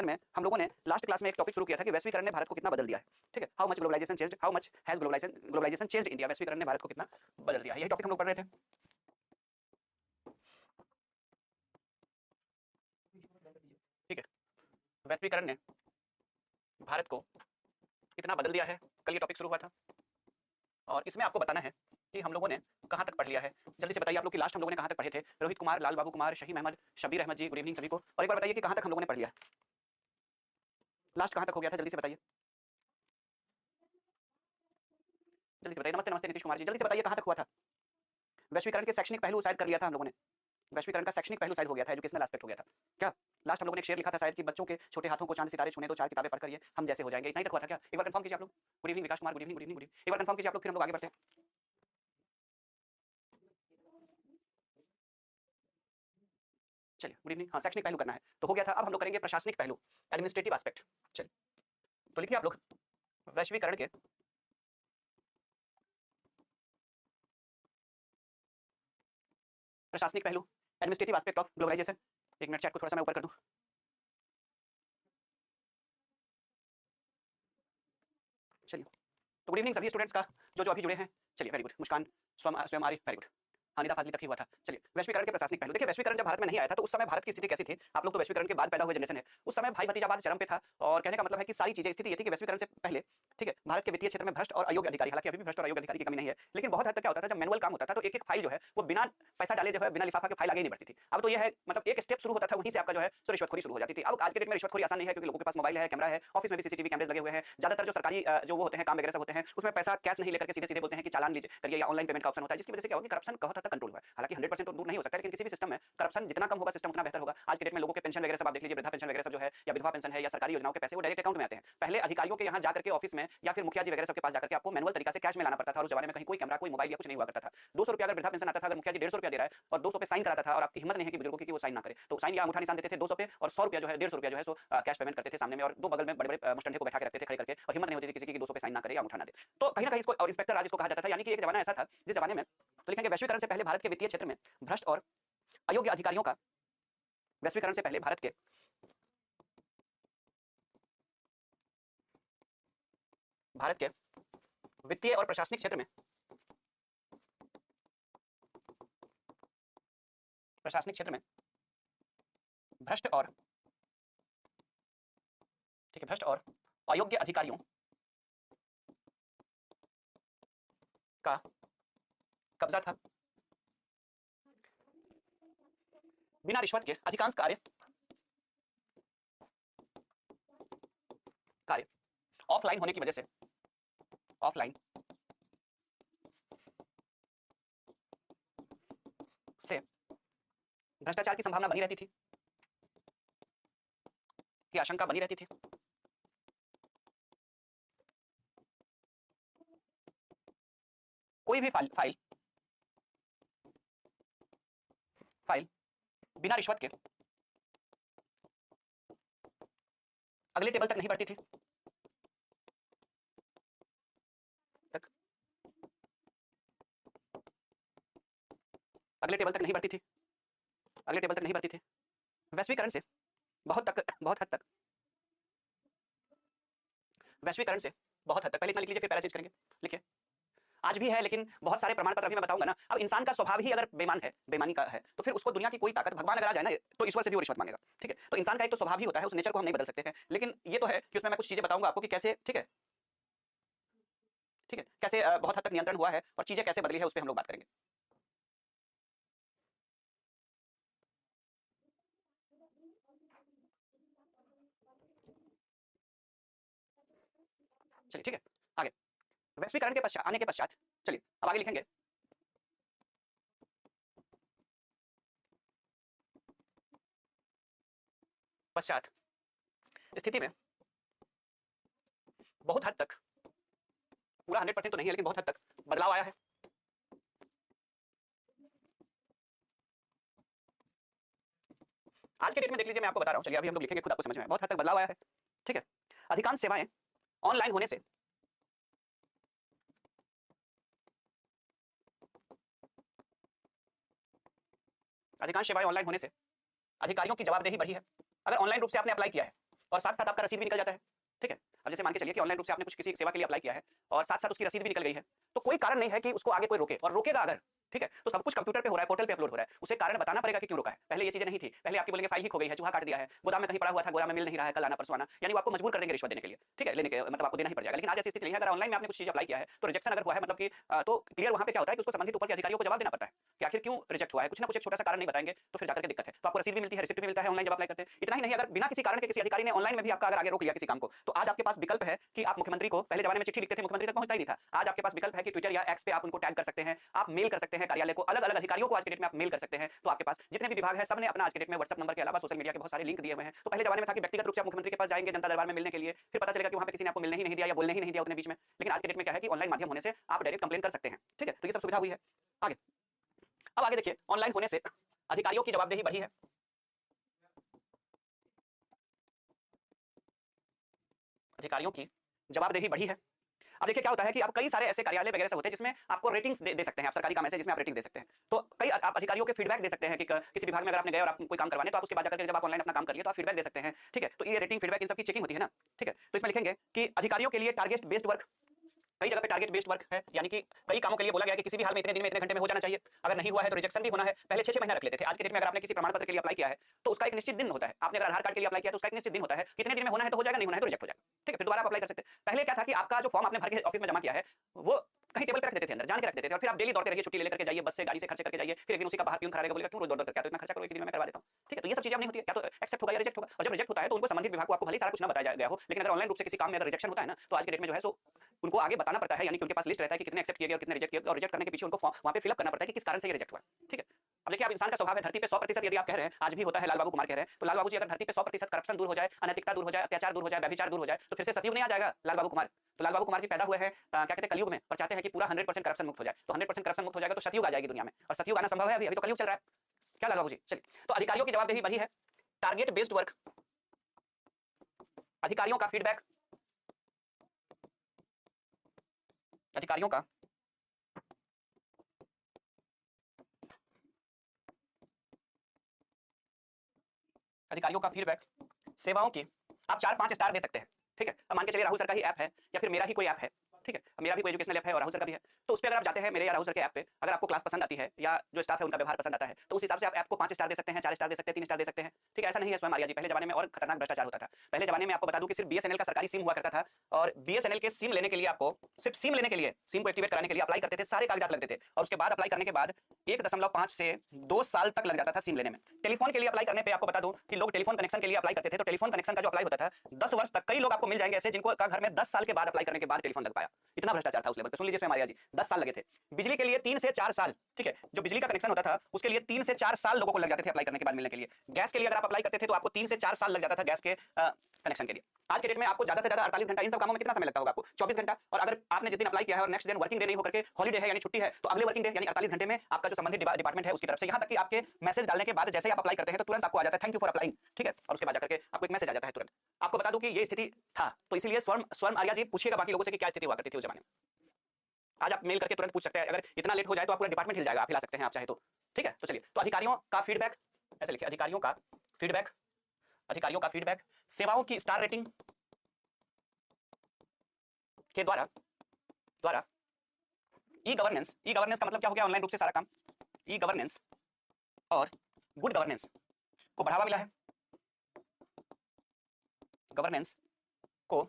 में हम लोगों ने लास्ट क्लास में एक टॉपिक शुरू किया था कि वैश्वीकरण ने भारत को कितना बदल दिया है। ठीक है, how much globalization changed, how much has globalization changed India. वैश्वीकरण ने भारत को कितना बदल दिया है, यही टॉपिक हम लोग पढ़ रहे थे। ठीक है, वैश्वीकरण ने भारत को कितना बदल दिया है, कल ये टॉपिक शुरू हुआ था और इसमें आपको बताना है कि हम लोगों ने कहां तक पढ़ लिया है। जल्दी से बताइए आप लोग कि लास्ट हम लोगों ने कहां तक पढ़े थे। रोहित कुमार, लाल बाबू कुमार, शहीम अहमद, शबीर अहमद जी, गुड इवनिंग सभी को। और एक बार बताइए कि कहां तक हम लोगों ने पढ़ लिया है, लास्ट कहां तक हो गया था, जल्दी से बताइए, जल्दी से बताइए। नमस्ते नमस्ते नीतीश कुमार जी, जल्दी से बताइए कहां तक हुआ था। वैश्वीकरण के शैक्षणिक पहलू शायद कर लिया था हम लोगों ने, वैश्वीकरण का शैक्षणिक पहलू शायद हो गया था, एजुकेशनल एस्पेक्ट हो गया था क्या। लास्ट हम लोगों ने एक शेर लिखा था शायद कि बच्चों के छोटे हाथों को चांद सितारे छूने तो 4 किताबें पढ़कर ये हम जैसे हो जाएंगे, इतना ही तक हुआ था क्या। एक बार कंफर्म कीजिए आप लोग। Good evening Vikas Kumar, good evening good evening good evening. एक बार कंफर्म कीजिए आप लोग, फिर हम लोग आगे बढ़ते हैं। चलिए गुड इवनिंग। हाँ, शैक्षणिक पहलू करना है तो हो गया था। अब हम लोग करेंगे प्रशासनिक पहलू, एडमिनिस्ट्रेटिव एस्पेक्ट। चलिए तो लिखिए आप लोग, वैश्वीकरण के प्रशासनिक पहलू, एडमिनिस्ट्रेटिव एस्पेक्ट ऑफ ग्लोबलाइजेशन। एक मिनट, चैट को थोड़ा सा मैं ऊपर कर दूं। चलिए तो गुड इवनिंग सभी स्टूडेंट्स का जो जो अभी जुड़े हैं। चलिए very good. Muskan Swayam Arif, very good. Hanida Fazli तक ही हुआ था। चलिए वैश्वीकरण के प्रशासनिक पहलू देखिए। वैश्वीकरण जब भारत में नहीं आया था तो उस समय भारत की स्थिति कैसी थी। आप लोग तो वैश्वीकरण के बाद पैदा हुए जनरेशन है, उस समय भाई भतीजावाद चरम पे था। और कहने का मतलब है कि सारी चीजें, स्थिति ये थी कि वैश्वीकरण से पहले, ठीक है, भारत के वित्तीय क्षेत्र में भ्रष्ट और अयोग्य अधिकारी, हालांकि अभी भी भ्रष्ट और अयोग्य अधिकारी की कमी नहीं है, लेकिन बहुत हद तक क्या होता था, जब मैनुअल काम होता था तो एक एक फाइल जो है वो बिना पैसा डाले जो है, बिना लिफाफा के फाइल आगे नहीं बढ़ती थी। अब तो यह है मतलब एक स्टेप शुरू होता था, वहीं से आपका जो है सो रिश्वतखोरी शुरू हो जाती थी। अब आज के डेट में रिश्वतखोरी आसान नहीं है, क्योंकि लोगों के पास मोबाइल है, कैमरा है, ऑफिस में भी सीसीटीवी कैमरे लगे हुए हैं। ज्यादातर जो सरकारी जो वो होते हैं काम वगैरह सब होते हैं, उसमें पैसा कैश नहीं लेकर के सीधे सीधे बोलते हैं कि चालान लीजिए करिए, या ऑनलाइन पेमेंट का ऑप्शन होता है, जिसकी वजह से क्या होगा, करप्शन बहुत हद तक कंट्रोल हुआ है। हालांकि 100% तो दूर नहीं हो सकता, लेकिन किसी भी सिस्टम में करप्शन जितना कम होगा, सिस्टम उतना बेहतर होगा। आज के डेट में लोगों के पेंशन वगैरह सब आप देख लीजिए, वृद्धा पेंशन वगैरह सब जो है, या विधवा पेंशन है, या सरकारी योजनाओं के पैसे वो डायरेक्ट अकाउंट में आते हैं। पहले अधिकारियों के यहाँ जाकर के ऑफिस में या फिर मुखिया जी वगैरह सबके पास जाकर के आपको मैनुअल तरीका से कैश में लाना पड़ता था, और उस जमाने में कहीं कोई कैमरा, कोई मोबाइल या कुछ नहीं हुआ करता था। 200 रुपया अगर वृद्धा पेंशन आता था, अगर मुखिया जी 150 रुपया दे रहा है और 200 पे साइन कराता था, और आपकी हिम्मत नहीं है कि बुजुर्गों की कि वो साइन ना करे, तो साइन या अंगूठा निशान देते थे 200 पे, और 100 रुपया जो है 150 रुपया जो है सो कैश पेमेंट करते थे सामने में, और दो बगल में बड़े बड़े मुस्टंडे को बैठा के रखते थे खड़े करके, और हिम्मत नहीं होती थी किसी की 200 पे साइन ना करे या अंगूठा ना दे। तो कहीं ना कहीं इसको और इंस्पेक्टर राज इसको कहा जाता था। यानी कि एक जमाना ऐसा था जिस जमाने में, तो लिखेंगे वैश्वीकरण से पहले भारत के वित्तीय क्षेत्र में भ्रष्ट और अयोग्य अधिकारियों का, वैश्वीकरण से पहले भारत के वित्तीय और प्रशासनिक क्षेत्र में, प्रशासनिक क्षेत्र में भ्रष्ट और, ठीक है, भ्रष्ट और अयोग्य अधिकारियों का कब्जा था। बिना रिश्वत के अधिकांश कार्य ऑफलाइन होने की वजह से, ऑफलाइन से भ्रष्टाचार की संभावना बनी रहती थी, की आशंका बनी रहती थी। कोई भी फाइल बिना रिश्वत के अगले टेबल तक नहीं बढ़ती थी, तक अगले टेबल तक नहीं बढ़ती थी, अगले टेबल तक नहीं बढ़ती थी। वैश्वीकरण से बहुत हद तक, वैश्वीकरण से बहुत हद तक, पहले इतना लिख लीजिए फिर पैरा चेंज करेंगे। लिखिए, आज भी है, लेकिन बहुत सारे प्रमाण पत्र अभी मैं बताऊंगा ना। अब इंसान का स्वभाव ही अगर बेईमान है, बेईमानी का है, तो फिर उसको दुनिया की कोई ताकत, भगवान अगर आ जाए ना तो ईश्वर से भी वो रिश्वत मांगेगा। ठीक है, तो इंसान का एक तो स्वभाव ही होता है, उस नेचर को हम नहीं बदल सकते हैं, लेकिन ये तो है कि उसमें मैं कुछ चीजें बताऊंगा आपको कि कैसे, ठीक है, ठीक है, कैसे बहुत हद तक नियंत्रण हुआ है और चीजें कैसे बदली है, उस पर हम लोग बात करेंगे। चलिए ठीक है, आगे वैश्वीकरण के पश्चात, आने के पश्चात, चलिए अब आगे लिखेंगे। पश्चात स्थिति में बहुत हद तक, पूरा 100% तो नहीं है, लेकिन बहुत हद तक बदलाव आया है। आज के डेट में देख लीजिए, मैं आपको बता रहा हूं, चलिए अभी हम लोग लिखेंगे, खुद आपको समझ में बहुत हद तक बदलाव आया है। ठीक है, अधिकांश सेवाएं ऑनलाइन होने से, अधिकांश सेवाएं ऑनलाइन होने से अधिकारियों की जवाबदेही बढ़ी है। अगर ऑनलाइन रूप से आपने अप्लाई किया है और साथ साथ आपका रसीद भी निकल जाता है। ठीक है, अब जैसे मान के चलिए कि ऑनलाइन रूप से आपने कुछ किसी सेवा के लिए अप्लाई किया है और साथ साथ उसकी रसीद भी निकल गई है, तो कोई कारण नहीं है कि उसको आगे कोई रोके, और रोकेगा अगर, ठीक है, तो सब कुछ कंप्यूटर पे हो रहा है, पोर्टल पे अपलोड हो रहा है, उसे कारण बताना पड़ेगा कि क्यों रोका है। पहले ये चीजें नहीं थी, पहले आपकी बोलेंगे फाइल ही खो गई है, चूहा काट दिया है, गोदाम में कहीं पड़ा हुआ था, गोदाम में मिल नहीं रहा है, कल आना परसों आना, यानी वो आपको मजबूर कर देंगे रिश्वत देने के लिए, ठीक है, लेने के मतलब आपको देना ही पड़ जाएगा। लेकिन आज ऐसी स्थिति नहीं है, अगर ऑनलाइन में आपने कुछ चीज अप्लाई किया है तो रिजेक्शन अगर हुआ है मतलब कि तो क्लियर वहां पे क्या होता है कि उसको संबंधित ऊपर के अधिकारियों को जवाब देना पड़ता है कि आखिर क्यों रिजेक्ट हुआ है, कुछ ना कुछ एक छोटा सा कारण नहीं बताएंगे तो फिर जाकर के दिक्कत है। तो आपको रसीद भी मिलती है, रिसिप्ट भी मिलता है ऑनलाइन जब अप्लाई करते हैं। इतना ही नहीं, अगर बिना किसी कारण के किसी अधिकारी ने ऑनलाइन में भी आपका अगर आगे रोक लिया किसी काम को, तो आज आपके पास विकल्प है कि आप मुख्यमंत्री को, पहले जमाने में चिट्ठी लिखते थे, मुख्यमंत्री तक पहुंचता ही नहीं था, आज आपके पास विकल्प है कि ट्विटर या एक्स पे आप उनको टैग कर सकते हैं, आप मेल कर सकते हैं कार्यालय को, अलग अलग अधिकारियों को आज के डेट में आप मेल कर सकते हैं। तो आपके पास जितने भी विभाग है सब ने अपना आज के डेट में व्हाट्सएप नंबर के अलावा सोशल मीडिया के बहुत सारे लिंक दिए हुए हैं। तो पहले जमाने में था कि व्यक्तिगत रूप से आप मुख्यमंत्री के पास जाएंगे जनता दरबार में मिलने के लिए, फिर पता चलेगा कि वहां पे किसी ने आपको मिलने ही नहीं दिया या बोलने ही नहीं दिया उतने बीच में। लेकिन आज के डेट में क्या है कि ऑनलाइन माध्यम होने से आप डायरेक्ट कंप्लेन कर सकते हैं, ठीक है, तो ये सब सुविधा हुई है। आगे, अब आगे देखिए, ऑनलाइन होने से अधिकारियों की जवाबदेही बढ़ी है, अधिकारियों की जवाबदेही बढ़ी है। अब देखिए क्या होता है कि अब कई सारे ऐसे कार्यालय वगैरह से होते हैं जिसमें आपको रेटिंग्स दे सकते हैं, आप सरकारी काम ऐसे जिसमें आप रेटिंग दे सकते हैं। तो कई आप अधिकारियों के फीडबैक दे सकते हैं कि किसी विभाग में अगर आपने गए और आप कोई काम करवाने, तो आप उसके बाद जाकर जब आप ऑनलाइन अपना काम कर लिए तो आप फीडबैक दे सकते हैं, ठीक है। तो ये रेटिंग फीडबैक इन सब की चेकिंग होती है ना, ठीक है। तो इसमें लिखेंगे कि अधिकारियों के लिए टारगेट बेस्ड वर्क, कई जगह पे टारगेट बेस्ड वर्क है, यानी कि कई कामों के लिए बोला गया कि किसी भी हाल में इतने दिन में इतने घंटे में हो जाना चाहिए, अगर नहीं हुआ है तो रिजेक्शन भी होना है। पहले 6-6 महीना रख लेते थे, आज के डेट में अगर आपने किसी प्रमाण पत्र के लिए अप्लाई किया है तो उसका एक निश्चित दिन होता है। आपने अगर आधार कार्ड के लिए अप्लाई किया तो उसका एक निश्चित दिन होता है, कितने दिन में होना है तो हो जाएगा, नहीं होना है तो रिजेक्ट हो जाएगा, ठीक है, फिर दोबारा आप अप्लाई कर सकते हैं। पहले क्या था कि आपका जो फॉर्म आपने भर के ऑफिस में जमा किया है वो कहीं टेबल पे रख देते थे, अंदर जान के रख देते थे, और फिर आप डेली दौड़ते रहिए, छुट्टी ले लेकर के जाइए, बस से गाड़ी से खर्च करके जाइए, फिर एक दिन उसी का बाहर प्यून खड़ा रहेगा, बोलेगा क्यों रोज दौड़ करके आते हो, इतना खर्चा करो, एक दिन में मैं करवा देता हूं, ठीक है। तो ये सब चीजें अब नहीं होती है, या तो एक्सेप्ट होगा या रिजेक्ट होगा, और जब रिजेक्ट होता है तो उनको संबंधित विभाग को आपको भले ही सारा कुछ ना बताया गया हो, लेकिन अगर ऑनलाइन रूप से किसी काम में अगर रिजेक्शन होता है ना, तो आज के डेट में जो है सो उनको आगे बताना पड़ता है, यानी कि उनके पास लिस्ट रहता है कि कितने एक्सेप्ट किए गए और कितने रिजेक्ट किए गए, और रिजेक्ट करने के पीछे उनको वहां पे फिलअप करना पड़ता है कि किस कारण से ये रिजेक्ट हुआ, ठीक है। अब देखिए, आप इंसान का स्वभाव है, धरती पे 100% यदि आप कह रहे हैं आज भी होता है, लाल बाबू कुमार कह रहे हैं, तो लाल बाबू जी अगर धरती पे 100% करप्शन दूर हो जाए, अनैतिकता दूर हो जाए, अत्याचार दूर हो जाए, व्यभिचार दूर हो जाए, तो फिर से सतयुग नहीं आ जाएगा लाल बाबू कुमार। तो लाल बाबू कुमार जी पैदा हुए हैं क्या कहते हैं कलयुग में, और चाहते हैं कि पूरा 100% करप्शन मुक्त हो जाए, तो 100% करप्शन मुक्त हो जाएगा तो सतयुग आ जाएगी दुनिया में, और सतयुग आना संभव है, अभी अभी तो कलयुग चल रहा है, क्या लाल बाबू जी। चलिए, तो अधिकारियों की जवाबदेही बढ़ी है, टारगेट बेस्ड वर्क, अधिकारियों का फीडबैक, अधिकारियों का अधिकारियों का फीडबैक, सेवाओं की आप 4-5 स्टार दे सकते हैं, ठीक है। अब मान के चलिए राहुल सर का ही ऐप है या फिर मेरा ही कोई ऐप है, ठीक है, मेरा भी कोई एजुकेशनल ऐप है और राहुल सर का भी है, तो उस पे अगर आप जाते हैं मेरे या राहुल सर के ऐप पे, अगर आपको क्लास पसंद आती है या जो स्टाफ है उनका व्यवहार पसंद आता है, तो उस हिसाब से आप ऐप को 5 स्टार दे सकते हैं, 4 स्टार दे सकते हैं, 3 स्टार दे सकते हैं, ठीक है। ऐसा नहीं है स्वयं आर्या जी, पहले जमाने में और खतरनाक भ्रष्टाचार होता था। पहले जमाने में आपको बता दूं कि सिर्फ बीएसएनएल का सरकारी सिम हुआ करता था, और बीएसएनएल के सिम लेने के लिए आपको सिर्फ सिम लेने के लिए, सिम को एक्टिवेट कराने के लिए अप्लाई करते थे, सारे कागजात लगते थे, और उसके बाद अप्लाई करने के बाद 1.5 से 2 साल तक लग जाता था सिम लेने में। टेलीफोन के लिए अप्लाई करने पे आपको बता दूं कि लोग टेलीफोन कनेक्शन के लिए अप्लाई करते थे, तो टेलीफोन कनेक्शन का जो अप्लाई होता था 10 वर्ष तक, कई लोग आपको मिल जाएंगे ऐसे जिनको का घर में 10 साल के बाद अप्लाई करने के बाद टेलीफोन लग पाया, इतना भ्रष्टाचार था उस लेवल पे। सुन लीजिए स्वयं आर्या जी, 10 साल लगे थे। बिजली के लिए 3 से 4 साल, ठीक है, जो बिजली का कनेक्शन होता था उसके लिए 3 से 4 साल लोगों को लग जाते थे अप्लाई करने के बाद मिलने के लिए। गैस के लिए अगर आप अप्लाई करते थे तो आपको 3 से 4 साल लग जाता था गैस के कनेक्शन के लिए। आज के डेट में आपको ज्यादा से ज्यादा 48 घंटा, इन सब कामों में कितना समय लगता होगा आपको, 24 घंटा, और अगर आपने जिस दिन अप्लाई किया है और नेक्स्ट दिन वर्किंग डे नहीं होकर के हॉलीडे है यानी छुट्टी है, तो अगले वर्किंग डे यानी 48 घंटे में आपका जो संबंधित डिपार्टमेंट है उसकी तरफ से, यहाँ तक कि आपके मैसेज डालने के बाद जैसे ही आप अप्लाई करते हैं तो तुरंत आपको आ जाता है थैंक यू फॉर अप्लाइंग, ठीक है, और उसके बाद जाकर के आपको एक मैसेज आ जाता है तुरंत। आपको बता दूं कि ये स्थिति था, तो इसलिए स्वयं स्वयं आर्या जी पूछिएगा बाकी लोगों से कि क्या स्थिति हुआ करती थी उस जमाने में। आज आप मेल करके तुरंत पूछ सकते हैं, अगर इतना लेट हो जाए तो पूरा डिपार्टमेंट हिल जाएगा, आप हिला सकते हैं आप चाहे तो, ठीक है। तो चलिए, तो अधिकारियों का फीडबैक, ऐसे लिखिए, अधिकारियों का फीडबैक, अधिकारियों का फीडबैक, सेवाओं की स्टार रेटिंग के द्वारा ई गवर्नेंस, ई गवर्नेंस का मतलब क्या हो गया, ऑनलाइन रूप से सारा काम, ई गवर्नेंस और गुड गवर्नेंस को बढ़ावा मिला है, गवर्नेंस को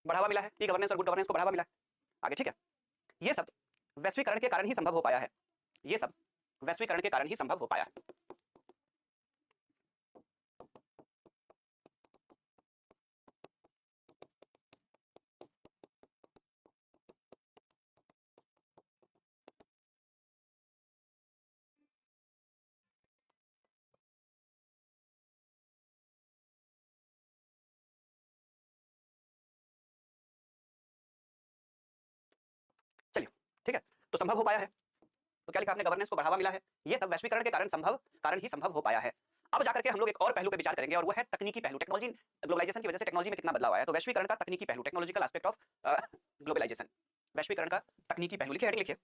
बढ़ावा मिला है, ई गवर्नेंस और गुड गवर्नेंस को बढ़ावा मिला है। आगे, ठीक है, ये सब वैश्वीकरण के कारण ही संभव हो पाया है, ये सब वैश्वीकरण के कारण ही संभव हो पाया है। चलिए, ठीक है, तो संभव हो पाया है, तो क्या लिखा आपने, गवर्नेंस को बढ़ावा मिला है, ये सब वैश्वीकरण के कारण ही संभव हो पाया है। अब जाकर के हम लोग एक और पहलू पे विचार करेंगे, और वो है तकनीकी पहलू, टेक्नोलॉजी, ग्लोबलाइजेशन की वजह से टेक्नोलॉजी में कितना बदलाव आया है, तो वैश्वीकरण का तकनीकी पहलू, टेक्नोलॉजिकल एस्पेक्ट ऑफ ग्लोबलाइजेशन, वैश्वीकरण का तकनीकी पहलू, लिखिए, हेडिंग लिखिए,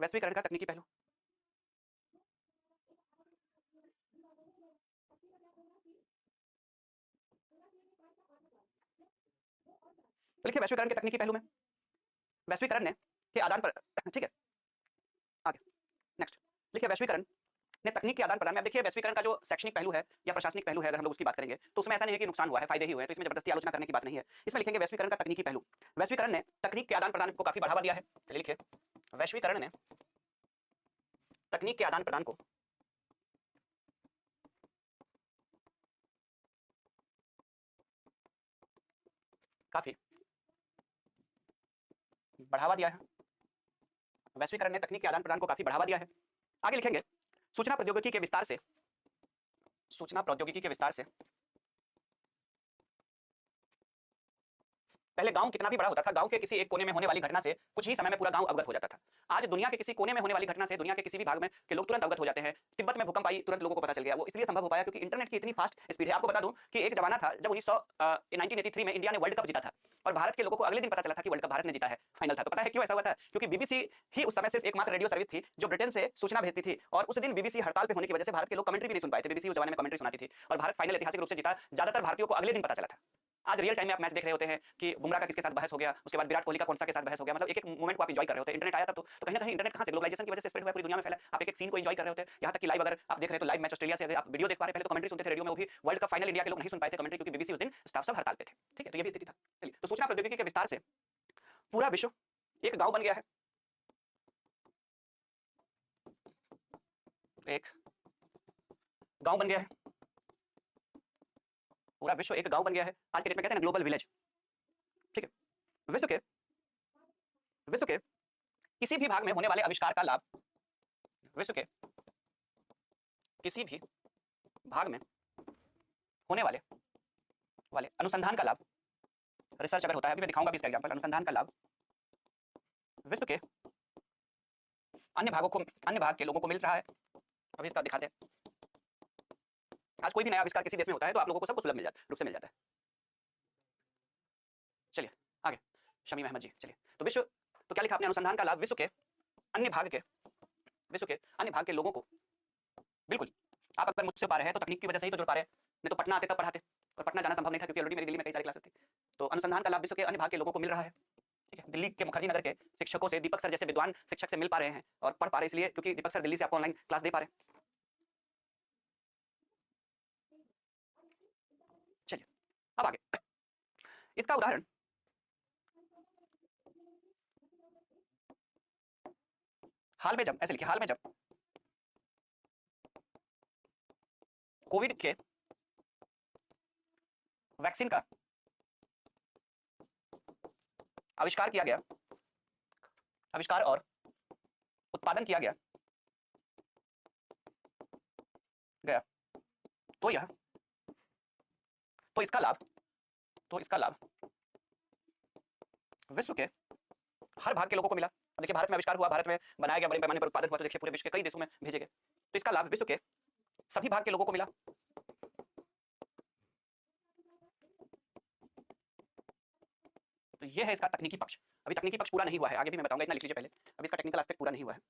वैश्वीकरण का तकनीकी पहलू। लिखिए वैश्वीकरण के तकनीकी पहलू में वैश्वीकरण ने के आदान पर ठीक है आगे नेक्स्ट लिखिए वैश्वीकरण ने तकनीक के आदान प्रदान में। अब देखिए वैश्वीकरण का जो शैक्षणिक पहलू है या प्रशासनिक पहलू है, अगर हम लोग उसकी बात करेंगे तो उसमें ऐसा नहीं है कि नुकसान हुआ है, फायदे ही हुए हैं, तो इसमें जबरदस्ती आलोचना करने की बात नहीं है। इसमें लिखेंगे वैश्वीकरण का तकनीकी पहलू। वैश्वीकरण ने तकनीक के आदान प्रदान को काफी बढ़ावा दिया है। चलिए लिखिए वैश्वीकरण ने तकनीक के आदान प्रदान को काफी बढ़ावा दिया है। वैश्वीकरण ने तकनीक के आदान प्रदान को काफी बढ़ावा दिया है। आगे लिखेंगे सूचना प्रौद्योगिकी के विस्तार से, सूचना प्रौद्योगिकी के विस्तार से पहले गांव कितना भी बड़ा होता था, गांव के किसी एक कोने में होने वाली घटना से कुछ ही समय में पूरा गांव अवगत हो जाता था। आज दुनिया के किसी कोने में होने वाली घटना से दुनिया के किसी भी भाग में के लोग तुरंत अवगत हो जाते हैं। तिब्बत में भूकंप आई, तुरंत लोगों को पता चल गया। वो इसलिए संभव हो पाया क्योंकि इंटरनेट की इतनी फास्ट स्पीड है। आपको बता दूं कि एक जमाना था जब 1983 में इंडिया ने वर्ल्ड कप जीता था और भारत के लोगों को अगले दिन पता चला था कि वर्ल्ड कप भारत ने जीता है, फाइनल था। तो पता है क्यों ऐसा हुआ था? क्योंकि बीबीसी ही उस समय सिर्फ एकमात्र रेडियो सर्विस थी जो ब्रिटेन से सूचना भेजती थी और उस दिन बीबीसी हड़ताल पे होने की वजह से भारत के लोग कमेंट्री भी नहीं सुन पाए थे। बीबीसी उस जमाने में कमेंट्री सुनाती थी और भारत फाइनल ऐतिहासिक रूप से जीता। ज्यादातर भारतीयों को अगले दिन पता चला था। आज रियल टाइम में आप मैच देख रहे होते हैं कि बुमराह का किसके साथ बहस हो गया, उसके बाद विराट कोहली का कौन सा के साथ बहस हो गया, मतलब एक एक मोमेंट को आप एंजॉय कर रहे होते हैं। इंटरनेट आया था तो कहीं ना कहीं इंटरनेट कहां से ग्लोबलाइजेशन की वजह से स्प्रेड हुआ, पूरी दुनिया में फैला। आप एक एक सीन को एंजॉय कर रहे होते हैं। यहां तक कि लाइव अगर आप देख रहे हैं तो लाइव मैच ऑस्ट्रेलिया से अगर आप वीडियो देख पा रहे हैं, पहले तो कमेंट्री सुनते थे रेडियो में, वो भी वर्ल्ड कप फाइनल इंडिया के लोग नहीं सुन पाए थे कमेंट्री क्योंकि बीबीसी उस दिन स्टाफ सब हड़ताल पे थे। ठीक है, तो ये भी स्थिति था। चलिए तो सूचना प्रौद्योगिकी के विस्तार से पूरा विश्व एक गांव बन गया है। एक गांव बन गया है, पूरा विश्व एक गांव बन गया है। आज के डेट में कहते हैं ना ग्लोबल विलेज। ठीक है, विश्व के किसी भी भाग में होने वाले आविष्कार का लाभ, विश्व के किसी भी भाग में होने वाले अनुसंधान का लाभ, रिसर्च अगर होता है, अभी मैं दिखाऊंगा भी इसका एग्जांपल, अनुसंधान का लाभ विश्व के अन्य भाग के लोगों को मिल रहा है। अभी इसका दिखाते हैं। आज कोई भी नया आविष्कार किसी देश में होता है तो आप लोगों को सबको सुलभ मिल जाता है, रूप से मिल जाता है। चलिए आगे शमीम अहमद जी। चलिए तो विश्व, तो क्या लिखा आपने? अनुसंधान का लाभ विश्व के अन्य भाग के लोगों को, बिल्कुल। आप अगर मुझसे पा रहे हैं तो तकनीक की वजह से ही तो जुड़ पा रहे हैं, नहीं तो पटना आते तब पढ़ाते, और पटना जाना संभव नहीं था क्योंकि ऑलरेडी मेरी दिल्ली में कई सारी क्लासेस थी। तो अनुसंधान का लाभ विश्व के अन्य भाग के लोगों को मिल रहा है। ठीक है, दिल्ली के मुखर्जी नगर के शिक्षकों से, दीपक सर जैसे विद्वान शिक्षक से मिल पा रहे हैं और पढ़ पा रहे इसलिए क्योंकि दीपक सर दिल्ली से आपको ऑनलाइन क्लास दे पा रहे हैं। चलिए अब आगे इसका उदाहरण, हाल में जब, ऐसे लिखिए, हाल में जब कोविड के वैक्सीन का आविष्कार किया गया, आविष्कार और उत्पादन किया गया तो यह, तो इसका लाभ विश्व के हर भाग के लोगों को मिला। अब देखिए भारत में आविष्कार हुआ, भारत में बनाया गया, बड़े पैमाने पर उत्पादन हुआ, तो देखिए पूरे विश्व के कई देशों में भेजे गए, तो इसका लाभ विश्व के सभी भाग के लोगों को मिला। तो ये है इसका तकनीकी पक्ष। अभी तकनीकी पक्ष पूरा नहीं हुआ है, आगे भी मैं बताऊंगा, इतना लिख लीजिए पहले। अभी इसका टेक्निकल एस्पेक्ट पूरा नहीं हुआ है।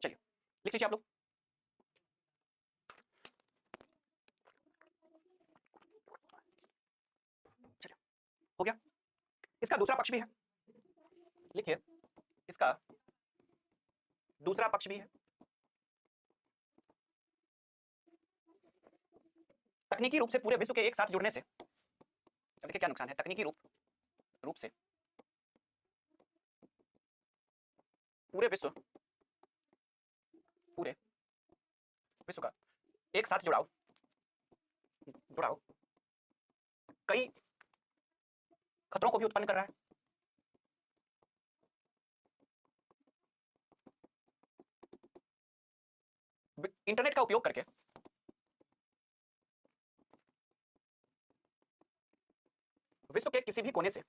चलिए लिख लीजिए आप लोग। चलिए हो गया। इसका दूसरा पक्ष भी है, लिखिए इसका दूसरा पक्ष भी है। तकनीकी रूप से पूरे विश्व के एक साथ जुड़ने से, अब देखिए क्या नुकसान है। तकनीकी रूप से पूरे विश्व का एक साथ जुड़ाव कई खतरों को भी उत्पन्न कर रहा है। इंटरनेट का उपयोग करके विश्व के किसी भी कोने से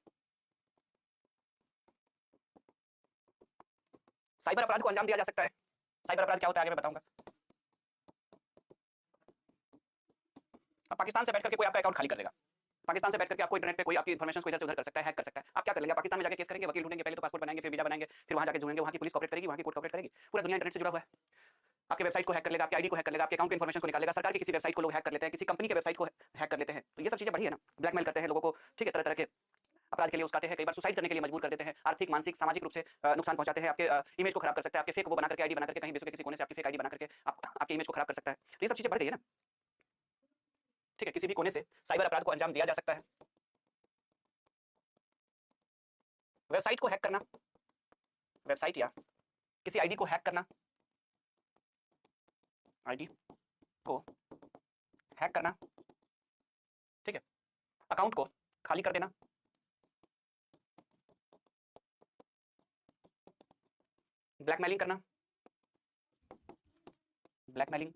साइबर अपराध को अंजाम दिया जा सकता है। साइबर अपराध क्या होता है आगे मैं बताऊंगा। अब पाकिस्तान से बैठ करके कोई आपका अकाउंट खाली कर देगा, पाकिस्तान से बैठ करके आपको इंटरनेट पे कोई आपकी इन्फॉर्मेशन को इधर से उधर कर सकता है, हैक कर सकता है। आप क्या कर लेंगे? पाकिस्तान में जाके केस करेंगे, वकील ढूंढेंगे, पहले तो पासपोर्ट बनाएंगे, फिर वीजा बनाएंगे, फिर वहां जाके ढूंढेंगे, वहां की पुलिस कॉपरेट करेगी, वहां की कोर्ट कॉपरेट करेगी। पूरा दुनिया इंटरनेट से जुड़ा हुआ है। आपके वेबसाइट को हैक कर लेगा, आपके आईडी को हैक कर लेगा, आपके अकाउंट की इन्फॉर्मेशन को निकालेगा। सरकार की किसी वेबसाइट को लोग हैक कर लेते हैं, किसी कंपनी के वेबसाइट को हैक कर लेते हैं। तो ये सब चीजें बढ़ी है ना, ब्लैकमेल करते हैं लोगों को, ठीक है, तरह तरह के अपराध के लिए उसकाते हैं, कई बार सुसाइड करने के लिए मजबूर कर देते हैं, आर्थिक, मानसिक, सामाजिक रूप से नुकसान पहुंचाते हैं, आपके इमेज को खराब कर सकता है, आपके फेक वो बना करके आईडी बना करके कहीं भी किसी कोने से आपकी फेक आईडी बना करके आपके इमेज को खराब कर सकता है। तो ये सब चीजें बढ़ गई है ना, ठीक है। किसी भी कोने से साइबर अपराध को अंजाम दिया जा सकता है। वेबसाइट को हैक करना, वेबसाइट या किसी आईडी को हैक करना, आईडी को हैक करना, ठीक है, अकाउंट को खाली कर देना, ब्लैकमेलिंग करना, ब्लैकमेलिंग,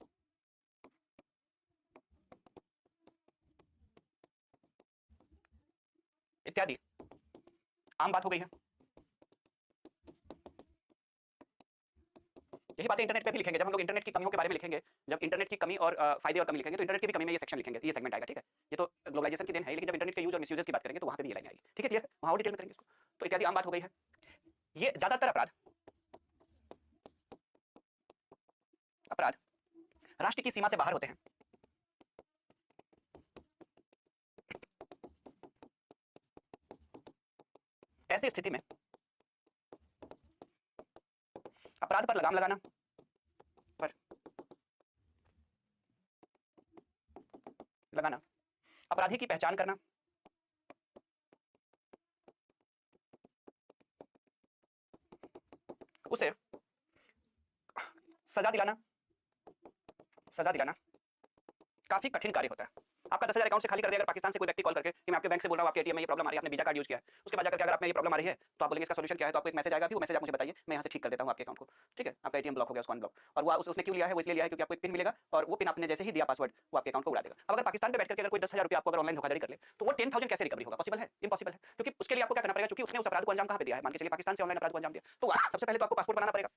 इत्यादि आम बात हो गई है। यही बातें इंटरनेट पे भी लिखेंगे। जब हम लोग इंटरनेट की कमियों के बारे में लिखेंगे, जब इंटरनेट की कमी और फायदे और कमी लिखेंगे, तो इंटरनेट की भी कमी में ये सेक्शन लिखेंगे, ये सेगमेंट आएगा, ठीक है। ये तो ग्लोबलाइजेशन की देन है, लेकिन जब इंटरनेट के यूज और मिसयूजेस की बात करेंगे तो वहां पे भी ये लाइन आएगी, ठीक है, क्लियर है, वहां और डिटेल में करेंगे इसको। तो इत्यादि आम बात हो गई है। ये ज्यादातर अपराध अपराध राष्ट्र की सीमा से बाहर होते हैं। ऐसी स्थिति में अपराध पर लगाम लगाना, पर लगाना, अपराधी की पहचान करना, उसे सजा दिलाना, सजा दिलाना काफी कठिन कार्य होता है। आपका 10,000 अकाउंट से खाली कर दिया अगर पाकिस्तान से कोई व्यक्ति कॉल करके कि मैं आपके बैंक से बोल रहा हूं, आपके एटीएम में ये प्रॉब्लम आ रही है, आपने वीजा कार्ड यूज किया है, उसके बाद जाकर के अगर आपने ये प्रॉब्लम आ रही है तो आप बोलेंगे इसका सॉल्यूशन क्या है, तो आपको एक मैसेज आएगा, फिर वो मैसेज आप मुझे बताइए, मैं यहाँ से ठीक कर देता हूँ आपके अकाउंट को, ठीक है, आपका एटीएम ब्लॉक हो गया, उसको अनब्लॉक। और वो उसने क्यों लिया है? वो इसलिए लिया है क्योंकि आपको एक पिन मिलेगा और वो पिन आपने जैसे ही दिया पासवर्ड, वो आपके अकाउंट को उड़ा देगा। अब अगर पाकिस्तान में बैठ करके अगर कोई 10,000 रुपया आपको अगर ऑनलाइन धोखाधड़ी कर ले तो वो 10,000 कैसे रिकवरी होगा? पॉसिबल है? इम्पॉसिबल है, क्योंकि उसके लिए आपको क्या करना पड़ेगा, क्योंकि उसने उस अपराध को अंजाम कहाँ पे दिया है, मान के चलिए पाकिस्तान से ऑनलाइन अपराध को अंजाम दिया, तो सबसे पहले तो आपको पासपोर्ट बनाना पड़ेगा।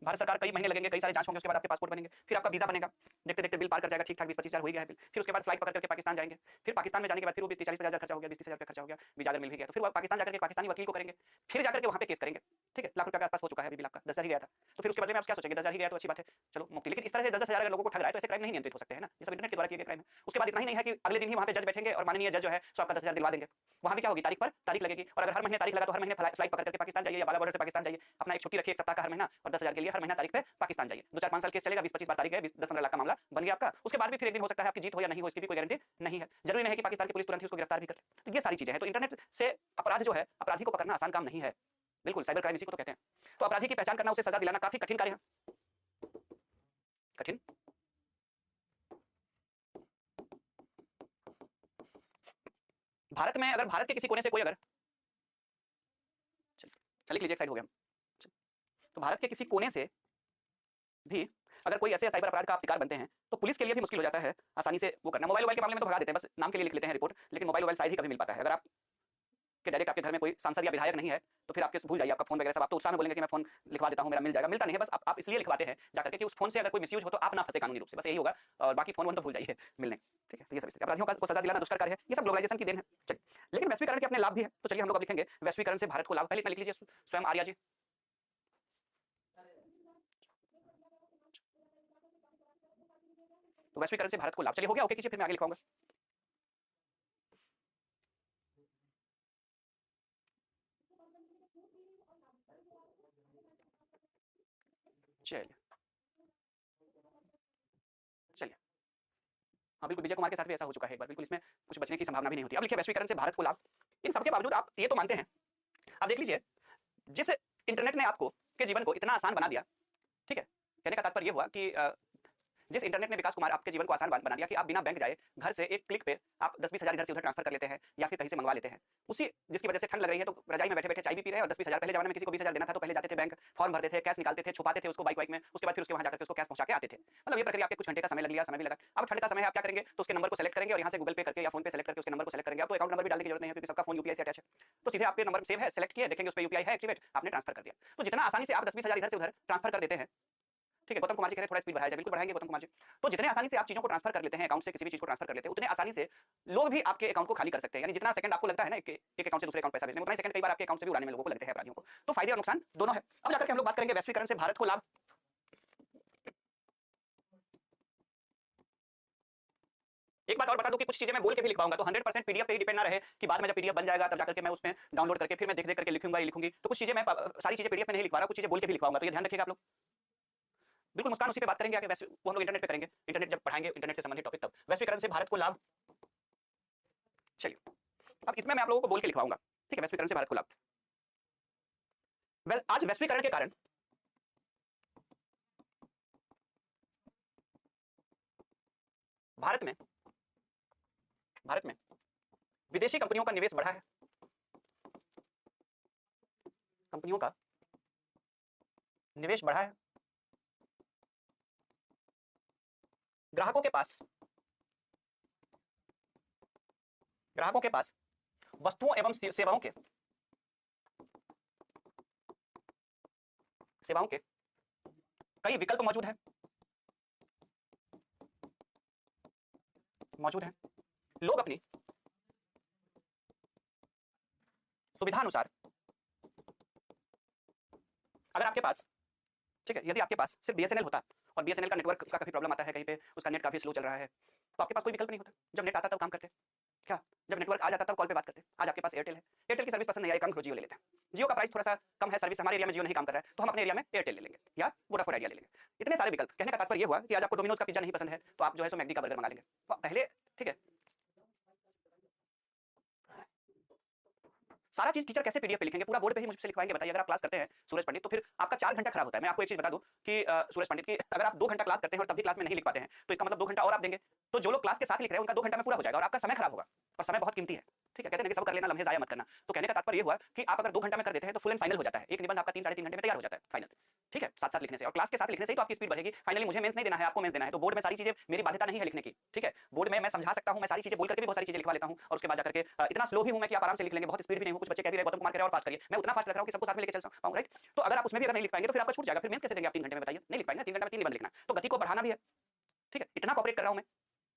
भारत सरकार कई महीने लगेंगे, कई सारे जांच होंगे, उसके बाद आपके पासपोर्ट बनेंगे, फिर आपका वीजा बनेगा, देखते देखते बिल पार कर जाएगा, ठीक ठाक 20-25 हज़ार हो गया है बिल, फिर उसके बाद फ्लाइट पकड़ करके पाकिस्तान जाएंगे, फिर पाकिस्तान में जाने के बाद फिर वो 30-40 हज़ार खर्चा हो गया, 20-30 हज़ार खर्चा हो गया, वीजा अगर मिल भी गया तो फिर वो पाकिस्तान जाकर के पाकिस्तानी वकील को करेंगे, फिर जाकर के वहाँ पे केस करेंगे, ठीक है, लाख रुपये के आसपास हो चुका है अभी बिल आपका, 10,000 ही गया था, तो फिर उसके बदले में आप क्या सोचेंगे? 10,000 ही गया तो अच्छी बात है, चलो मुक्ति। लेकिन इस तरह से 10-10 हज़ार लोगों को ठग रहा है तो ऐसे क्राइम नहीं नियंत्रित हो सकते हैं ना, ये सब इंटरनेट के द्वारा किए गए क्राइम है। उसके बाद इतना ही नहीं है कि अगले दिन ही वहाँ पे जज बैठेंगे और माननीय जज जो है सो आपका 10,000 दिलवा देंगे, वहाँ भी क्या होगी, तारीख पर तारीख लगेगी, और अगर हर महीने तारीख लगा तो हर महीने फ्लाइट पकड़ करके पाकिस्तान जाइए या बाला बॉर्डर से पाकिस्तान जाइए, अपना एक छुट्टी रखिए 1 सप्ताह का हर महीना, और 10,000 के लिए हर महीना तारीख पे पाकिस्तान जाइए, 2-4-5 साल केस चलेगा, 20-25 बार तारीख गए, 10-15 लाख का मामला बन गया आपका। उसके बाद भी फिर एक दिन हो सकता है आपकी जीत हो या नहीं हो, इसकी भी कोई गारंटी नहीं है। जरूरी नहीं है कि पाकिस्तान की पुलिस तुरंत ही उसको गिरफ्तार भी करे। तो ये सारी चीजें हैं। तो इंटरनेट से अपराध जो है, अपराधी को पकड़ना आसान काम नहीं है, बिल्कुल, साइबर क्राइम इसी को तो कहते हैं। तो अपराधी की पहचान करना, उसे सजा दिलाना काफी कठिन कार्य है, कठिन। भारत में अगर भारत के किसी कोने से कोई अगर चलिए लीजिए एक साइड हो गया, तो भारत के किसी कोने से भी अगर कोई ऐसे साइबर अपराध का आप शिकार बनते हैं तो पुलिस के लिए भी मुश्किल हो जाता है आसानी से वो करना। मोबाइल के मामले में तो भगा देते हैं, बस नाम के लिए लिख लेते हैं रिपोर्ट, लेकिन मोबाइल शायद ही कभी मिल पाता है। अगर आप कि डायरेक्ट आपके घर में कोई सांसद या विधायक नहीं है तो फिर आपके भूल जाइए, आपका फोन वगैरह सब आप तो उत्साह में बोलेंगे कि मैं फोन लिखवा देता हूं, मेरा मिल जाएगा, मिलता नहीं है। बस आप इसलिए लिखवाते हैं जाकर के कि उस फोन से अगर कोई मिसयूज हो तो आप ना फंसे कानूनी रूप से, बस यही होगा, और बाकी फोन तो भूल जाइए मिलने, ठीक है। तो ये सब अपराधियों को सजा दिलाना दुष्कर कार्य है, ये सब ग्लोबलाइजेशन की देन है। चलिए, लेकिन वैश्वीकरण के अपने लाभ भी है, तो चलिए हम लोग अब लिखेंगे वैश्वीकरण से भारत को लाभ। पहले इतना लिख लीजिए स्वयं आर्या जी। तो वैश्वीकरण से भारत को लाभ, चलिए हो गया, ओके कीजिए, फिर मैं आगे लिखवाऊंगा। चलिए चलिए, हाँ बिल्कुल, विजय कुमार के साथ भी ऐसा हो चुका है एक बार, बिल्कुल, इसमें कुछ बचने की संभावना भी नहीं होती। अब लिखिए वैश्वीकरण से भारत को लाभ। इन सबके बावजूद आप ये तो मानते हैं, आप देख लीजिए, जिस इंटरनेट ने आपको के जीवन को इतना आसान बना दिया, ठीक है, कहने का तात्पर्य ये हुआ कि जिस इंटरनेट ने विकास कुमार आपके जीवन को आसान बना दिया कि आप बिना बैंक जाए घर से एक क्लिक पे आप 10-20 हज़ार इधर से उधर ट्रांसफर कर लेते हैं या फिर कहीं से मंगवा लेते हैं, उसी जिसकी वजह से ठंड लग रही है तो रजाई में बैठे बैठे चाय भी पी रहे हैं और 10-20 हज़ार, पहले जमाने में किसी को 20 हज़ार देना था तो पहले जाते थे बैंक, फॉर्म भरते थे, कैश निकालते थे, छुपाते थे उसको बाइक में, उसके बाद फिर उसके वहां जाकर उसको कैश पहुंचा के आते थे। मतलब ये प्रक्रिया आपके कुछ घंटे का समय लग लिया, समय भी लगा। अब ठंड का समय है, आप क्या करेंगे, तो उसके नंबर को सेलेक्ट करेंगे और यहाँ से गूगल पे करके या फोन पे सेलेक्ट करके उसके नंबर को सेलेक्ट करेंगे। आपको अकाउंट नंबर भी डालने की जरूरत नहीं है क्योंकि सबका फोन यूपीआई से अटैच है, तो सीधे आपके नंबर सेव है, सेलेक्ट किया, देखेंगे उस पर यूपीआई है एक्टिवेट, आपने ट्रांसफर कर दिया। तो जितना आसानी से आप 10-20 हज़ार इधर से उधर ट्रांसफर कर देते हैं, ठीक है, गौतम कुमार जी कह रहे हैं थोड़ा स्पीड बढ़ाया जाए, बिल्कुल बढ़ाएंगे गौतम कुमार जी। तो जितने आसानी से आप चीज़ों को ट्रांसफर कर लेते हैं, अकाउंट से किसी भी चीज़ को ट्रांसफर कर लेते हैं, उतने आसानी से लोग भी आपके अकाउंट को खाली कर सकते हैं। यानी जितना सेकंड आपको लगता है ना एक अकाउंट से दूसरे अकाउंट पैसा भेजने में, उतना सेकंड कई बार आपके अकाउंट से भी उड़ाने में लोगों को लगते हैं अपराधियों को। तो फायदे और नुकसान दोनों है। अब जाकर के हम लोग बात करेंगे वैश्वीकरण से भारत को लाभ। एक बात और बता दूं कि कुछ चीजें मैं बोल के भी लिखवाऊंगा, तो 100% पीडीएफ पे ही डिपेंड ना रहे कि बाद में जब पीडीएफ बन जाएगा तब जाकर के मैं उसमें डाउनलोड करके फिर मैं देख देख करके लिखूंगा ही लिखूंगी। तो कुछ चीजें मैं सारी चीजें पीडीएफ में नहीं लिखवा रहा, कुछ चीजें बोल के भी लिखवाऊंगा, तो ये ध्यान रखिएगा आप लोग। बिल्कुल मुस्कान, उसी पे बात करेंगे आगे। वैसे वो हम लोग इंटरनेट पे करेंगे, इंटरनेट जब पढ़ाएंगे इंटरनेट से संबंधित टॉपिक, तब वैश्वीकरण से भारत को लाभ। चलिए अब इसमें मैं आप लोगों को बोल के लिखवाऊंगा, ठीक है, वैश्वीकरण से भारत को लाभ। आज वैश्वीकरण के कारण भारत में विदेशी कंपनियों का निवेश बढ़ा है। कंपनियों का निवेश बढ़ा है। ग्राहकों के पास वस्तुओं एवं सेवाओं के कई विकल्प मौजूद हैं। लोग अपनी सुविधानुसार, अगर आपके पास, ठीक है, यदि आपके पास सिर्फ बीएसएनएल होता और बीएसएनएल का नेटवर्क का कभी प्रॉब्लम आता है, कहीं पे उसका नेट काफी स्लो चल रहा है, तो आपके पास कोई विकल्प नहीं होता। जब नेट आता तब काम करते, क्या जब नेटवर्क आ जाता तब कॉल पे बात करते। आज आपके पास एयरटेल है, एयरटेल की सर्विस पसंद नहीं आई, कम जियो ले लेते हैं। जियो का प्राइस थोड़ा सा कम है, सर्विस हमारे एरिया में जियो नहीं काम कर रहा है, तो हम अपने एरिया में एयरटेल ले लेंगे या वोडाफोन आइडिया ले लेंगे। इतने सारे विकल्प। कहने का तात्पर्य ये हुआ कि आज आपको डोमिनोज का पिज्जा नहीं पसंद है तो आप जो है सो मैकडी का बर्गर मंगा लेंगे। तो पहले, ठीक है, सारा चीज टीचर कैसे पीडीएफ पे लिखेंगे, पूरा बोर्ड पे ही मुझसे लिखवाएंगे, बताइए। अगर आप क्लास करते हैं सूरज पंडित, तो फिर आपका 4 घंटा खराब होता है। मैं आपको एक चीज बता दूं कि सूरज पंडित की अगर आप 2 घंटा क्लास करते हैं और तब भी क्लास में नहीं लिख पाते हैं, तो इसका मतलब 2 घंटा और आप देंगे, तो जो लोग क्लास के साथ लिख रहे हैं उनका 2 घंटा में पूरा हो जाएगा और आपका समय खराब होगा। और समय बहुत कीमती है, ठीक है, कहते हैं कि सब कर लेना, लम्हे जाया मत करना। तो कहने का तात्पर्य ये हुआ कि आप अगर 2 घंटा में कर देते हैं तो फुल एंड फाइनल हो जाता है, एक निबंध आपका 3 साढ़े 3 घंटे में तैयार हो जाता है फाइनल, ठीक है, साथ साथ लिखने से। और क्लास के साथ लिखने से ही तो आपकी स्पीड बढ़ेगी। फाइनली मुझे मेंस नहीं देना है, आपको मेंस देना है, तो बोर्ड में सारी चीजें मेरी बाध्यता नहीं है लिखने की, ठीक है। बोर्ड में मैं समझा सकता हूं, मैं सारी चीजें बोल करके भी बहुत सारी चीजें लिखवा लेता हूं, और उसके बाद जाकर के इतना स्लो भी हूं मैं कि आप आराम से लिख लेंगे, बहुत स्पीड भी नहीं हूं। कुछ बच्चे कह भी रहे गौतम कुमार कह रहे और फास्ट करिए, मैं उतना फास्ट रख रहा हूं कि सबको साथ में लेके चल पाऊं, राइट। तो अगर आप उसमें भी अगर नहीं लिख पाएंगे तो फिर आपका छूट जाएगा, फिर मेंस कैसे देंगे आप 3 घंटे में, बताइए। नहीं लिख पाएंगे, 3 घंटे में 3 निबंध लिखना, तो गति को बढ़ाना भी है, ठीक है। इतना कॉपरेट कर रहा हूं मैं,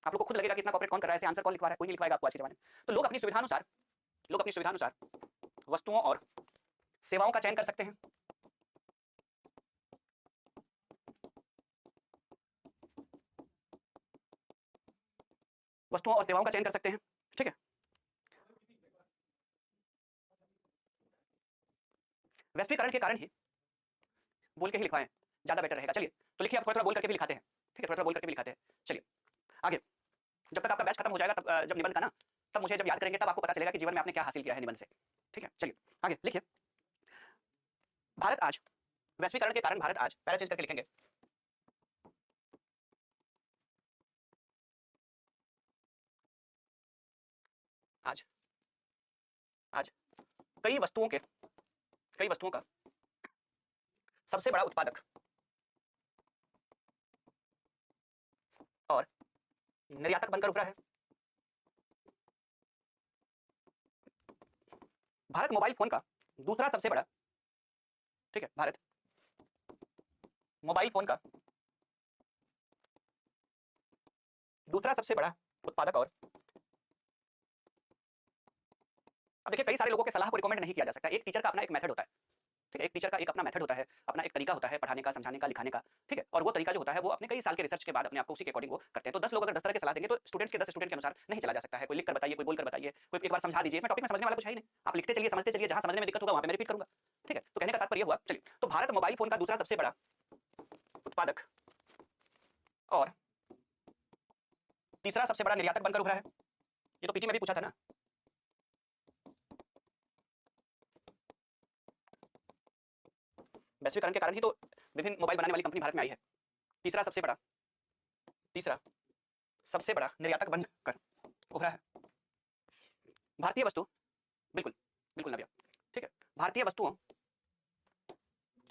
आप लोग को खुद लगेगा कि इतना कॉपरेट कौन कर रहा है, ऐसे आंसर कौन लिखवा रहा है, कोई नहीं लिखवाएगा आपको आज के जमाने में। तो लोग अपनी सुविधानुसार वस्तुओं और सेवाओं का चयन कर सकते हैं। वस्तुओं और सेवाओं का चयन कर सकते हैं, ठीक है। वैश्वीकरण के कारण ही, बोल के ही लिखवाएं, ज्यादा बेटर रहेगा। चलिए तो लिखिए, आप थोड़ा थोड़ा बोल करके भी लिखाते हैं, ठीक है, थोड़ा थोड़ा बोल करके भी लिखाते हैं। चलिए आगे, जब तक आपका बैच खत्म हो जाएगा तब जब निबंध का ना, तब मुझे जब याद करेंगे तब आपको पता चलेगा कि जीवन में आपने क्या हासिल किया है निबंध से, ठीक है। चलिए आगे लिखिए, भारत आज, वैश्वीकरण के कारण भारत आज, पैरा चेंज करके लिखेंगे, आज कई वस्तुओं का सबसे बड़ा उत्पादक और निर्यातक बनकर उभरा है। भारत मोबाइल फोन का दूसरा सबसे बड़ा, ठीक है, भारत मोबाइल फोन का दूसरा सबसे बड़ा उत्पादक और, अब देखिए कई सारे लोगों के सलाह को रिकमेंड नहीं किया जा सकता। एक टीचर का अपना एक मेथड होता है, ठीक है, एक टीचर का एक अपना मेथड होता है, अपना एक तरीका होता है पढ़ाने का, समझाने का, लिखाने का, ठीक है। और वो तरीका जो होता है वो अपने कई साल के रिसर्च के बाद अपने आप को उसी के अकॉर्डिंग वो करते हैं। तो 10 लोग अगर 10 तरह की सलाह देंगे तो स्टूडेंट्स के 10 स्टूडेंट के अनुसार नहीं चला जा सकता है। कोई लिख कर बताइए, कोई बोल कर बताइए, कोई एक बार समझा दीजिए, इसमें टॉपिक में समझने वाला कुछ है ही नहीं, आप लिखते चलिए, समझते चलिए, जहां समझने में दिक्कत होगा वहां पे मैं रिपीट करूंगा, ठीक है। तो कहने का तात्पर्य हुआ, चलिए, तो भारत मोबाइल फोन का दूसरा सबसे बड़ा उत्पादक और तीसरा सबसे बड़ा निर्यातक बनकर उभरा है। ये तो पीटी में भी पूछा था ना, वैश्वीकरण के कारण ही तो विभिन्न मोबाइल बनाने वाली कंपनी भारत में आई है। तीसरा सबसे बड़ा निर्यातक बनकर उभरा है। भारतीय वस्तु, बिल्कुल बिल्कुल नव्या, ठीक है, भारतीय वस्तुओं,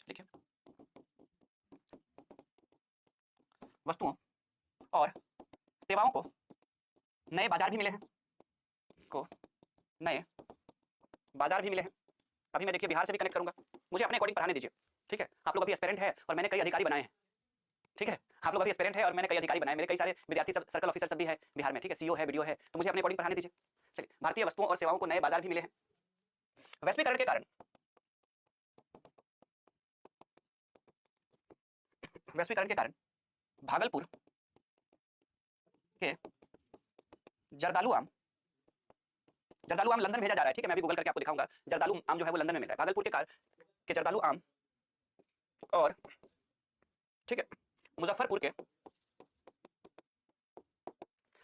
देखिए, वस्तुओं और सेवाओं को नए बाजार भी मिले हैं, अभी मैं देखिए बिहार से भी कनेक्ट करूंगा, मुझे अपने अकॉर्डिंग पढ़ाने दीजिए, ठीक है। आप लोग अभी एस्पिरेंट है और मैंने कई अधिकारी बनाए हैं, ठीक है, आप लोग अभी एस्पिरेंट है और मैंने कई अधिकारी बनाए, मेरे कई सारे विद्यार्थी सब सर्कल ऑफिसर सब भी है बिहार में, ठीक है, सीईओ है, बीडीओ है, तो मुझे अपने अकॉर्डिंग पढ़ाने दीजिए। चलिए, भारतीय वस्तुओं और सेवाओं को नए बाजार भी मिले हैं। वैश्वीकरण के कारण भागलपुर के जर्दालू आम लंदन भेजा जा रहा है, ठीक है, मैं भी गूगल करके आपको दिखाऊंगा। जर्दालू आम जो है वो लंदन में मिल रहा है। भागलपुर के जर्दालू आम और ठीक है मुजफ्फरपुर के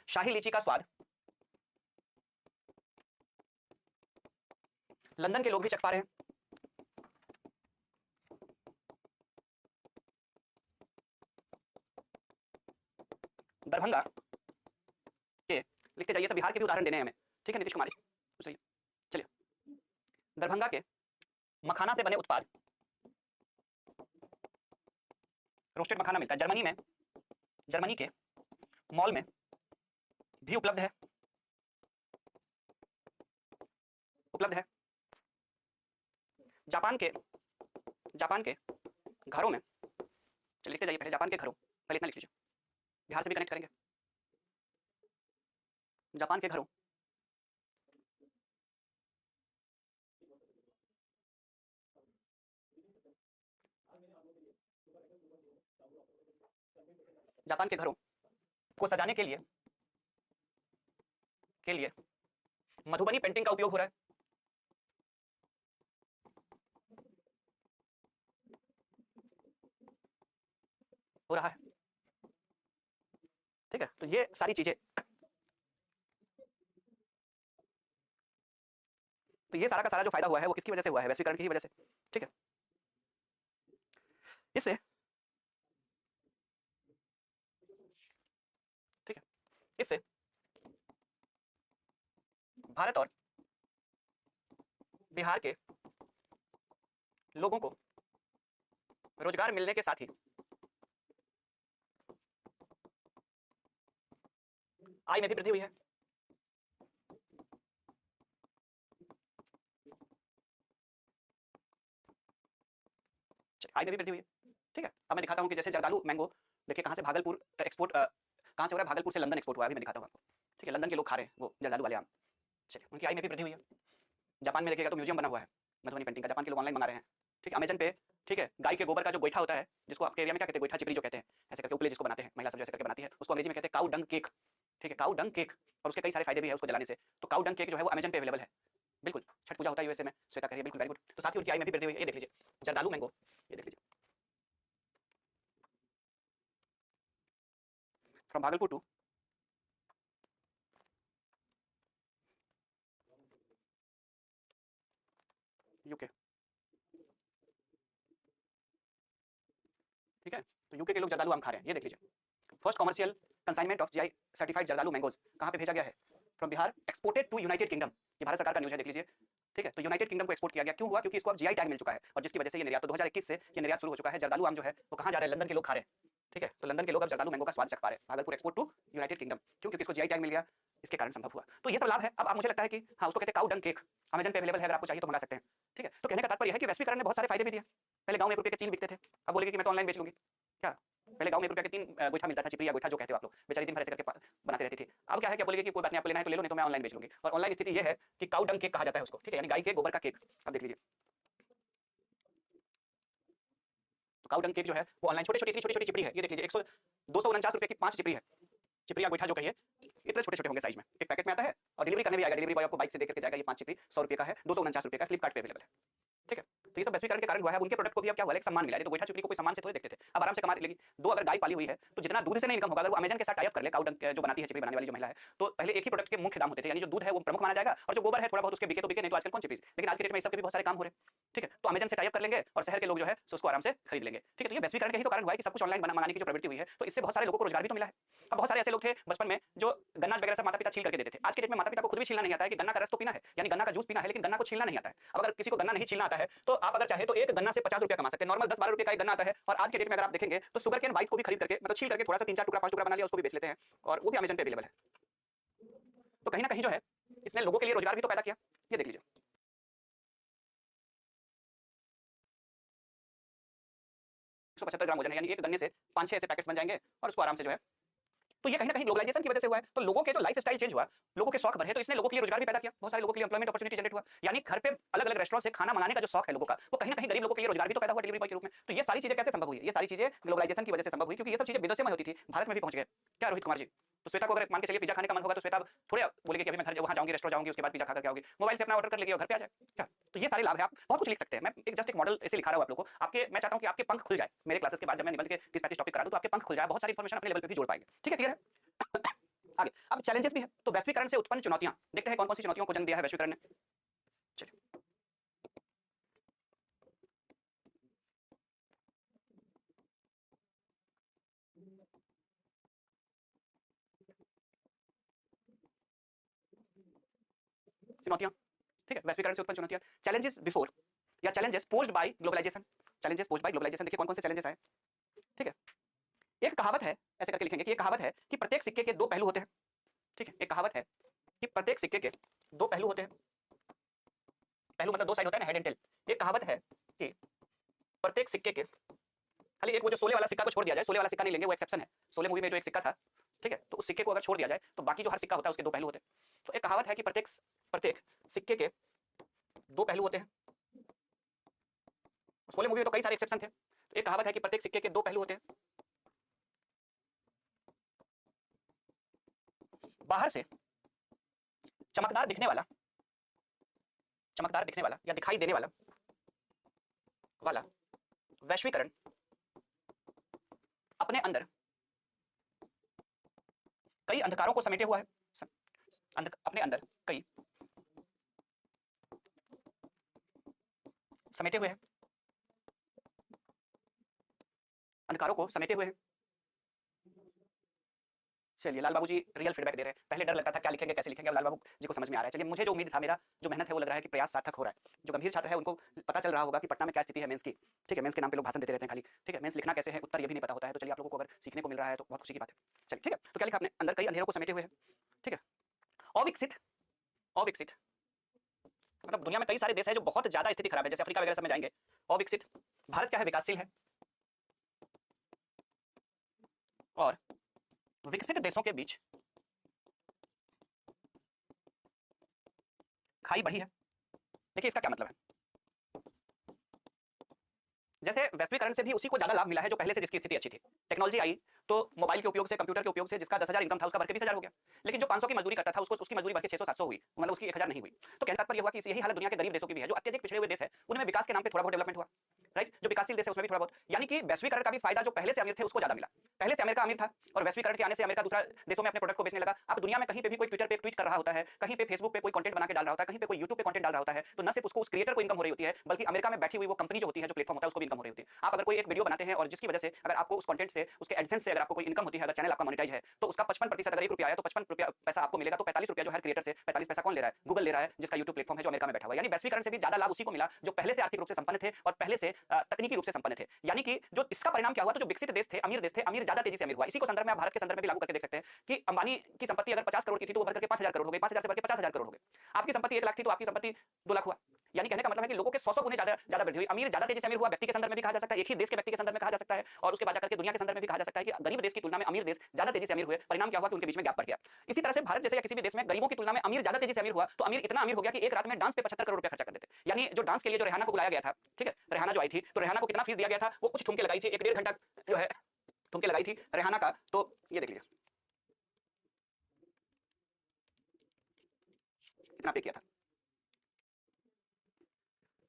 शाही लीची का स्वाद लंदन के लोग भी चख पा रहे हैं। दरभंगा के लिखते जाइए, सब बिहार के भी उदाहरण देने हैं हमें, ठीक है नीतीश कुमार जी। चलिए, दरभंगा के मखाना से बने उत्पाद, रोस्टेड मखाना मिलता है जर्मनी के मॉल में भी उपलब्ध है जापान के घरों में, चलिए लिखते जाइए पहले जापान के घरों, पहले इतना लिख लीजिए, बिहार से भी कनेक्ट करेंगे। जापान के घरों को सजाने के लिए मधुबनी पेंटिंग का उपयोग हो रहा है। ठीक है, तो ये सारी चीजें, तो ये सारा का सारा जो फायदा हुआ है वो किसकी वजह से हुआ है? वैश्वीकरण की ही वजह से। ठीक है, इससे भारत और बिहार के लोगों को रोजगार मिलने के साथ ही आय में भी वृद्धि हुई है। आय में भी वृद्धि हुई है। ठीक है, अब मैं दिखाता हूं कि जैसे जर्दालू मैंगो, देखिए कहां से भागलपुर एक्सपोर्ट, कहां से हो रहा है? भागलपुर से लंदन एक्सपोर्ट हुआ है, अभी मैं दिखाता हूं आपको। ठीक है, लंदन के लोग खा रहे हैं वो जर्दालू वाले आम। चलिए, उनकी आय में भी वृद्धि हुई है। जापान में देखिएगा तो म्यूजियम बना हुआ है मधुबनी पेंटिंग का, जापान के लोग ऑनलाइन मंगा रहे हैं। ठीक है, अमेजन पे, ठीक है, गाय के गोबर का जो गोईठा होता है, जिसको आपके एरिया में क्या कहते हैं? गोईठा चिपरी जो कहते हैं, ऐसे करके उपले जिसको बनाते हैं, महिला सब जैसे करके बनाती है, उसको अंग्रेजी में कहते हैं काऊ डंग केक। ठीक है, काऊ डंग केक, और उसके कई सारे फायदे भी है उसको जलाने से। तो काऊ डंग केक जो है वो अमेजन पे अवेलेबल है। बिल्कुल, छठ पूजा होता है यूएसए में, श्वेता करिए, बिल्कुल वेरी गुड। तो साथ ही उनकी आय में भी वृद्धि हुई है। ये देख लीजिए जर्दालू मैंगो, ये देख लीजिए, फ्रॉम भागलपुर टू यूके। ठीक है, तो यूके के लोग जर्दालू आम खा रहे हैं, ये देख लीजिए। First commercial consignment of GI certified Zardalu mangoes कहां पे भेजा गया है? From Bihar, exported to United Kingdom. ये भारत सरकार का न्यूज़ है, देख लीजिए। ठीक है, तो यूनाइटेड किंगडम को एक्सपोर्ट किया गया, क्यों हुआ? क्योंकि इसको अब जीआई टैग मिल चुका है, और जिसकी वजह से ये निर्यात, तो 2021 से ये निर्यात शुरू हो चुका है। जर्दालू आम जो है वो कहां जा रहा है? लंदन के लोग खा रहे हैं। ठीक है, तो लंदन के लोग अब जर्दालू मैंगो का स्वाद चख पा रहे हैं। Bhagalpur export to United Kingdom, क्यों? क्योंकि इसको जीआई टैग मिल गया, इसके कारण संभव हुआ। तो ये सब लाभ है। अब आप, मुझे लगता है कि हाँ, उसको कहते हैं काऊ डंग केक, अमेजन पे अवेलेबल है, अगर आपको चाहिए तो मंगा सकते हैं। ठीक है, तो कहने का तात्पर्य है कि वैश्वीकरण ने बहुत सारे फायदे भी दिए। पहले गांव में 1 रुपए के 3 बिकते थे, अब बोलेंगे कि मैं तो ऑनलाइन बेच लूंगी। क्या? पहले गांव में 1 रुपए के 3 गोईठा मिलता था, चिपरी या गोईठा जो कहते हो आप लोग, बेचारी दिन भर ऐसे करके बनाते रहती थी। अब क्या है, क्या बोलेगी कि कोई बात नहीं, आपको लेना है तो ले लो, नहीं तो मैं ऑनलाइन बेच लूंगी। और ऑनलाइन स्थिति ये है कि काऊ डंग केक कहा जाता है उसको। ठीक है, यानी गाय के गोबर का केक। अब देख लीजिए, तो काऊ डंग केक जो है वो ऑनलाइन, छोटे छोटे, इतनी छोटी छोटी चिपरी है, ये देख लीजिए, 249 रुपए की 5 चिपरी है। चिपरी या गोईठा जो कहिए, इतने छोटे छोटे होंगे साइज में, एक पैकेट में आता है, और डिलीवरी करने भी आएगा, डिलीवरी बॉय आपको बाइक से देकर के जाएगा। ये 5 चिपरी 100 रुपए का है, 249 रुपए का, फ्लिपकार्ट पे अवेलेबल है। ठीक है, तो ये सब वैश्वीकरण के कारण हुआ है। उनके प्रोडक्ट को भी अब क्या हुआ, एक सम्मान मिला है। तो गोईठा चिपरी को कोई सम्मान से थोड़ी देखते थे, अब आराम से कमा लेगी। 2 अगर गाय पाली हुई है तो जितना दूध से नहीं इनकम होगा, अगर वो अमेजन के साथ टाई अप कर ले, काऊ डंग जो बनाती है, चिपरी बनाने वाली जो महिला है, तो पहले एक ही प्रोडक्ट के मुख्य दाम होते थे, यानी जो दूध है वो प्रमुख माना जाएगा, और जो गोबर है थोड़ा बहुत उसके बिके तो बिके, नहीं तो आजकल कौन चिपरी। लेकिन आज के डेट में इस सब के भी बहुत सारे काम हो रहे हैं। ठीक है, तो अमेजन से टाई अप कर लेंगे और शहर के लोग जो है उसको आराम से खरीद लेंगे। ठीक है, तो ये वैश्वीकरण का ही तो कारण हुआ है कि सब कुछ ऑनलाइन मंगाने की जो प्रवृत्ति हुई है, तो इससे बहुत सारे लोगों को रोजगार भी तो मिला है। अब बहुत सारे ऐसे लोग थे बचपन में जो गन्ना वगैरह सब माता पिता छील करके देते थे। आज के डेट में माता पिता को खुद भी छीलना नहीं आता है कि गन्ना का रस तो पीना है, यानी गन्ना का जूस पीना है, लेकिन गन्ना को छीलना नहीं आता है। अब अगर किसी को गन्ना नहीं छीलना आता है तो आप अगर चाहे तो एक गन्ना से 50 रुपया कमा सकते हैं। नॉर्मल 10-12 रुपए का एक गन्ना आता है, और आज के डेट में अगर आप देखेंगे तो शुगर केन वाइट को भी खरीद करके, मतलब छील करके थोड़ा सा 3-4 टुकड़ा 5 टुकड़ा बना लिया, उसको भी बेच लेते हैं, और वो भी अमेजन पे अवेलेबल है। तो कहीं ना कहीं जो है इसने लोगों के लिए रोजगार भी तो पैदा किया। ये देख लीजिए, 175 ग्राम वजन है, यानी एक गन्ने से 5-6 ऐसे पैकेट्स बन जाएंगे और उसको आराम से जो है, तो ये कहीं ना कहीं ग्लोबलाइजेशन की वजह से हुआ है। तो लोगों के जो लाइफ स्टाइल चेंज हुआ, लोगों के शौक बढ़े, तो इसने लोगों के लिए रोजगार भी पैदा किया, बहुत सारे लोगों के लिए एम्प्लॉयमेंट अपॉर्चुनिटी जनरेट हुआ, यानी घर पे अलग अलग रेस्टोरेंट से खाना मंगाने का जो शौक है लोगों का, वो कहीं ना कहीं गरीब लोगों के लिए रोजगार भी तो पैदा हुआ डिलीवरी बॉय के रूप में। तो ये सारी चीजें कैसे संभव हुई? ये सारी चीजें ग्लोबलाइजेशन की वजह से संभव हुई, क्योंकि ये सब चीजें विदेशों में होती थी, भारत में भी पहुंच गए। क्या रोहित कुमार जी? तो श्वेता को अगर मान के चलिए पिज्जा खाने का मन होगा, तो श्वेता थोड़े बोलेगी कि अभी मैं घर वहां जाऊंगी, रेस्टोरेंट जाऊंगी, उसके बाद पिज्जा खा करके आओगी, मोबाइल से अपना ऑर्डर कर लेगी और घर पे आ जाए। क्या? तो ये सारे लाभ है, आप बहुत कुछ लिख सकते हैं। मैं एक जस्ट एक मॉडल ऐसे लिखा रहा हूं आप लोगों को, आपके मैं चाहता हूं कि आपके पंख खुल जाए मेरे क्लासेस के बाद, जब मैं निबंध के 30-35 टॉपिक करा दूं तो आपके पंख खुल जाए, बहुत सारी इंफॉर्मेशन अपने लेवल पे भी जोड़ पाएंगे। ठीक है, क्लियर है? आगे अब चैलेंजेस भी है, तो वैश्वीकरण से उत्पन्न चुनौतियां देखते हैं, कौन कौन सी चुनौतियों को जन्म दिया है वैश्वीकरण ने। चलिए, चुनौतियां, ठीक है, वैश्वीकरण से उत्पन्न चुनौतियां, चैलेंजेस बिफोर या challenges posed by globalization. Challenges posed by globalization, देखिए कौन कौन से चैलेंजेस आए। ठीक है, एक कहावत है, ऐसे करके लिखेंगे कि एक कहावत है कि प्रत्येक सिक्के के दो पहलू होते हैं। ठीक है, एक कहावत है कि प्रत्येक सिक्के के दो पहलू होते हैं। पहलू मतलब दो साइड होता है ना, हेड एंड टेल। एक कहावत है कि प्रत्येक सिक्के के, खाली एक वो जो शोले वाला सिक्का को छोड़ दिया जाए, शोले वाला सिक्का नहीं लेंगे, वो एक्सेप्शन है। शोले मूवी में जो एक सिक्का था, ठीक है, तो उस सिक्के को अगर छोड़ दिया जाए तो बाकी जो हर सिक्का होता है उसके दो पहलू होते हैं। तो एक कहावत है कि प्रत्येक प्रत्येक सिक्के के दो पहलू होते हैं। शोले मूवी में तो कई सारे एक्सेप्शन थे, तो एक कहावत है कि प्रत्येक सिक्के के दो पहलू होते हैं। बाहर से चमकदार दिखने वाला, चमकदार दिखने वाला या दिखाई देने वाला वाला वैश्वीकरण अपने अंदर कई अंधकारों को समेटे हुआ है। अपने अंदर कई समेटे हुए हैं, अंधकारों को समेटे हुए हैं। चलिए, लाल बाबू जी रियल फीडबैक दे रहे हैं। पहले डर लगता था क्या लिखेंगे कैसे लिखेंगे, अब लाल बाबू जी को समझ में आ रहा है। चलिए, मुझे जो उम्मीद था, मेरा जो मेहनत है वो लग रहा है कि प्रयास सार्थक हो रहा है। जो गंभीर छात्र है उनको पता चल रहा होगा कि पटना में क्या स्थिति है मेंस की। ठीक है, मेंस के नाम पे लोग भाषण देते रहते हैं खाली। ठीक है, मेंस लिखना कैसे है, उत्तर ये भी नहीं पता होता है। तो चलिए, आप लोगों को अगर सीखने को मिल रहा है तो बहुत खुशी की बात है। चलिए, ठीक है, तो क्या लिखा आपने? अंदर कई अंधेरों को समेटे हुए है। ठीक है, अविकसित, अविकसित मतलब दुनिया में कई सारे देश है जो बहुत ज्यादा स्थिति खराब है, जैसे अफ्रीका वगैरह सब में जाएंगे। अविकसित, भारत क्या है? विकासशील है। और विकसित देशों के बीच खाई बढ़ी है। देखिए इसका क्या मतलब है, जैसे वैश्वीकरण से भी उसी को ज्यादा लाभ मिला है जो पहले से जिसकी स्थिति अच्छी थी। टेक्नोलॉजी आई तो मोबाइल के उपयोग से, कंप्यूटर के उपयोग से जिसका 10,000 इनकम था उसका बढ़ के 20,000 हो गया। लेकिन जो 500 की मजदूरी करता था उसको उसकी मजदूरी बढ़ के 600-700 हुई, मतलब उसकी 1,000 नहीं हुई। तो कहने का तात्पर्य हुआ कि यही हालत दुनिया के गरीब देशों की भी है। जो अत्यधिक पिछड़े हुए देश है उनमें विकास के नाम पे थोड़ा बहुत डेवलपमेंट हुआ, राइट। जो विकासशील देश है उसमें भी थोड़ा बहुत, यानी कि वैश्वीकरण का भी फायदा जो पहले से अमीर थे उसको ज्यादा मिला। पहले से अमेरिका अमीर था और वैश्वीकरण के आने से अमेरिका दूसरा देशों में अपने प्रोडक्ट को बेचने लगा। अब दुनिया में कहीं पे भी कोई ट्विटर पे ट्वीट कर रहा होता है, कहीं पे फेसबुक पे कोई कंटेंट बना के डाल रहा होता है, कहीं पे कोई यूट्यूब पे कंटेंट डाल रहा होता है, तो न सिर्फ उसको उस क्रिएटर को इनकम हो रही होती है, बल्कि अमेरिका में बैठी हुई वो कंपनी जो होती है, जो प्लेटफॉर्म होता है, उसको भी इनकम हो रही होती है। आप अगर कोई एक वीडियो बनाते हैं और जिसकी वजह से अगर आपको उस कंटेंट से, उसके एडसेंस से अगर आपको कोई इनकम होती है, अगर चैनल आपका मोनेटाइज है, तो उसका 55% अगर ₹1 आया तो 55 पैसा आपको मिलेगा। तो 45 रुपया जो हर क्रिएटर से, 45 पैसा कौन ले रहा है? गूगल ले रहा है, जिसका यूट्यूब प्लेटफॉर्म है जो अमेरिका में बैठा हुआ है। यानी वैश्वीकरण से भी ज्यादा लाभ उसी को मिला जो पहले से आर्थिक रूप से संपन्न थे और पहले से तकनीकी रूप से संपन्न थे। यानी कि जो इसका परिणाम क्या हुआ, तो जो विकसित देश थे, अमीर देश थे, अमीर ज्यादा तेजी से अमीर हुआ। इसी को संदर्भ में आप भारत के संदर्भ में भी लागू करके देख सकते हैं कि अंबानी की संपत्ति अगर 50 करोड़ की थी तो वो बढ़कर के 5,000 करोड़ हो गई, 5,000 से बढ़कर 50,000 करोड़ हो गई। आपकी संपत्ति 1 लाख थी तो आपकी संपत्ति 2 लाख हुआ। यानी कहने का मतलब है कि लोगों के 100 गुने ज्यादा वृद्धि हुई। अमीर ज्यादा तेजी से अमीर हुआ, व्यक्ति के संदर्भ में भी कहा जा सकता है, एक ही देश के व्यक्ति के संदर्भ में कहा जा सकता है, और उसके बाद जाकर के दुनिया के संदर्भ में भी कहा जा सकता है कि गरीब देश की तुलना में अमीर देश ज्यादा तेजी से अमीर हुए। परिणाम क्या हुआ कि उनके बीच में गैप बढ़ गया। इसी तरह से भारत जैसे या किसी भी देश में गरीबों की तुलना में अमीर ज्यादा तेजी से अमीर हुआ, तो अमीर इतना अमीर हो गया कि एक रात में डांस पे 75 करोड़ रुपया खर्चा कर देते। यानी जो डांस के लिए जो रेहाना को बुलाया गया था, ठीक है, रेहाना जो आई थी, तो रेहाना को कितना फीस दिया गया था? वो कुछ ठुमके लगाई थी, 1 डेढ़ घंटा जो है ठुमके लगाई थी रेहाना का। तो ये देख लीजिए कितना पे किया था।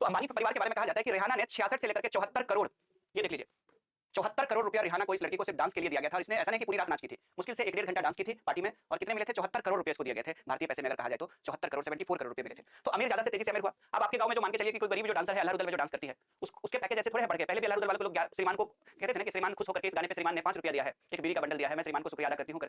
तो अंबानी परिवार के बारे में कहा जाता है कि रेहाना ने 66 से लेकर के 74 करोड़, ये देख लीजिए 74 करोड़ रुपया रिहाना को, इस लड़की को सिर्फ डांस के लिए दिया गया था। और इसने ऐसा नहीं कि पूरी रात नाच की थी, मुश्किल से 1 डेढ़ घंटा डांस की थी पार्टी में, और कितने मिले थे? 74 करोड़ रुपए इसको दिए गए थे। भारतीय पैसे में अगर कहा जाए तो 74 करोड़ 74 करोड़ रुपए मिले थे। तो अमीर ज्यादा से तेजी से अमीर हुआ। अब आपके गांव में जो मान के चलिए कि कोई गरीब जो डांसर है, अल्लाह रुदल में जो डांस करती है, उसके पैकेज ऐसे थोड़े बढ़ गए। पहले भी अल्लाह रुदल वाले को लोग श्रीमान को कहते थे ना कि श्रीमान खुश होकर के इस गाने पे श्रीमान ने 5 रुपया दिया है, एक बीड़ी का बंडल दिया है, मैं श्रीमान को शुक्रिया अदा करती हूं।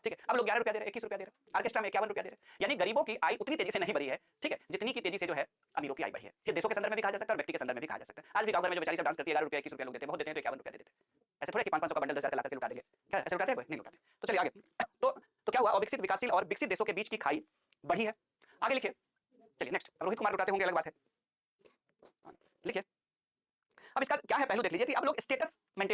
ठीक है, अब लोग 11 रुपया दे रहे हैं, 21 रुपया दे रहे हैं, ऑर्केस्ट्रा में 51 रुपया दे रहे हैं। यानी गरीबों की आय उतनी तेजी से नहीं बढ़ी है, ठीक है, जितनी की तेजी से जो है अमीरों की आय बढ़ी है। फिर देशों के संदर्भ में भी कहा जा सकता है और व्यक्ति के संदर्भ में भी कहा जा सकता है। आज भी गांव में जो बेचारी सब डांस करती है, 11 रुपया 21 रुपया लोग देते हैं, बहुत देते हैं तो 51 रुपया दे देते हैं। ऐसे थोड़े कि 500 का बंडल 10,000 ला करके लुटा देंगे, क्या ऐसे लुटाते हैं? कोई नहीं लुटाते। तो चलिए आगे। तो क्या हुआ? अविकसित, विकासशील और विकसित देशों के बीच की खाई बढ़ी है। आगे लिखिए। चलिए नेक्स्ट, रोहित कुमार लुटाते होंगे अलग बात है, लिखिए। अब इसका क्या है पहलू देख लीजिए कि अब लोग स्टेटस मेंटेन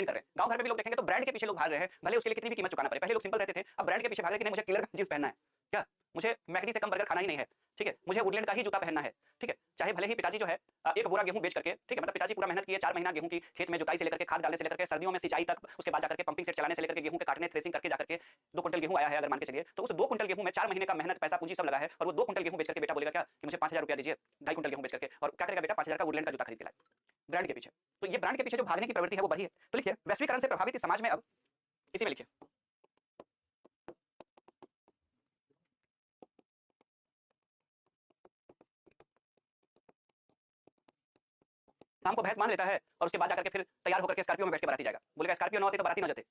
पे भी लोग देखेंगे तो ब्रांड के पीछे लोग भाग रहे हैं, भले उसके लिए कितनी भी कीमत चुकाना पड़े। पहले लोग सिंपल रहते थे, अब ब्रांड के पीछे भाग रहे हैं कि नहीं मुझे किलर जींस पहनना है, क्या मुझे मैकडी से कम बर्गर खाना ही नहीं है, ठीक है, मुझे वुडलैंड का ही जूता पहनना है, ठीक है, चाहे भले ही पिताजी जो है एक बोरा गेहूं बेच करके, ठीक है, मतलब पिताजी पूरा मेहनत किए 4 महीना गेहूं की खेत में जुताई से लेकर के खाद डालने से लेकर के सर्दियों में सिंचाई तक, उसके बाद जाकर के पंपिंग सेट चलाने से लेकर के गेहूं के काटने थ्रेसिंग करके जाकर के 2 क्विंटल गेहूं आया है अगर मान के चलिए, तो उस 2 क्विंटल गेहूं में 4 महीने का मेहनत पैसा पूंजी सब लगा है, और वो 2 क्विंटल गेहूं बेच करके बेटा बोलेगा क्या कि मुझे 5000 रुपया दीजिए 2.5 क्विंटल गेहूं बेच करके, और क्या करेगा बेटा 5000 का वुडलैंड का जूता खरीद के लाए ब्रांड के पीछे। तो ये ब्रांड के पीछे जो भागने की प्रवृत्ति है वो बढ़ी है। तो लिखिए वैश्वीकरण से प्रभावित इस समाज में अब, इसी में लिखिए शाम को भैंस मान लेता है और उसके बाद जाकर के फिर तैयार होकर के स्कॉर्पियो में बैठ के बाराती जाएगा, बोलेगा स्कॉर्पियो ना होती तो बाराती ना जाते।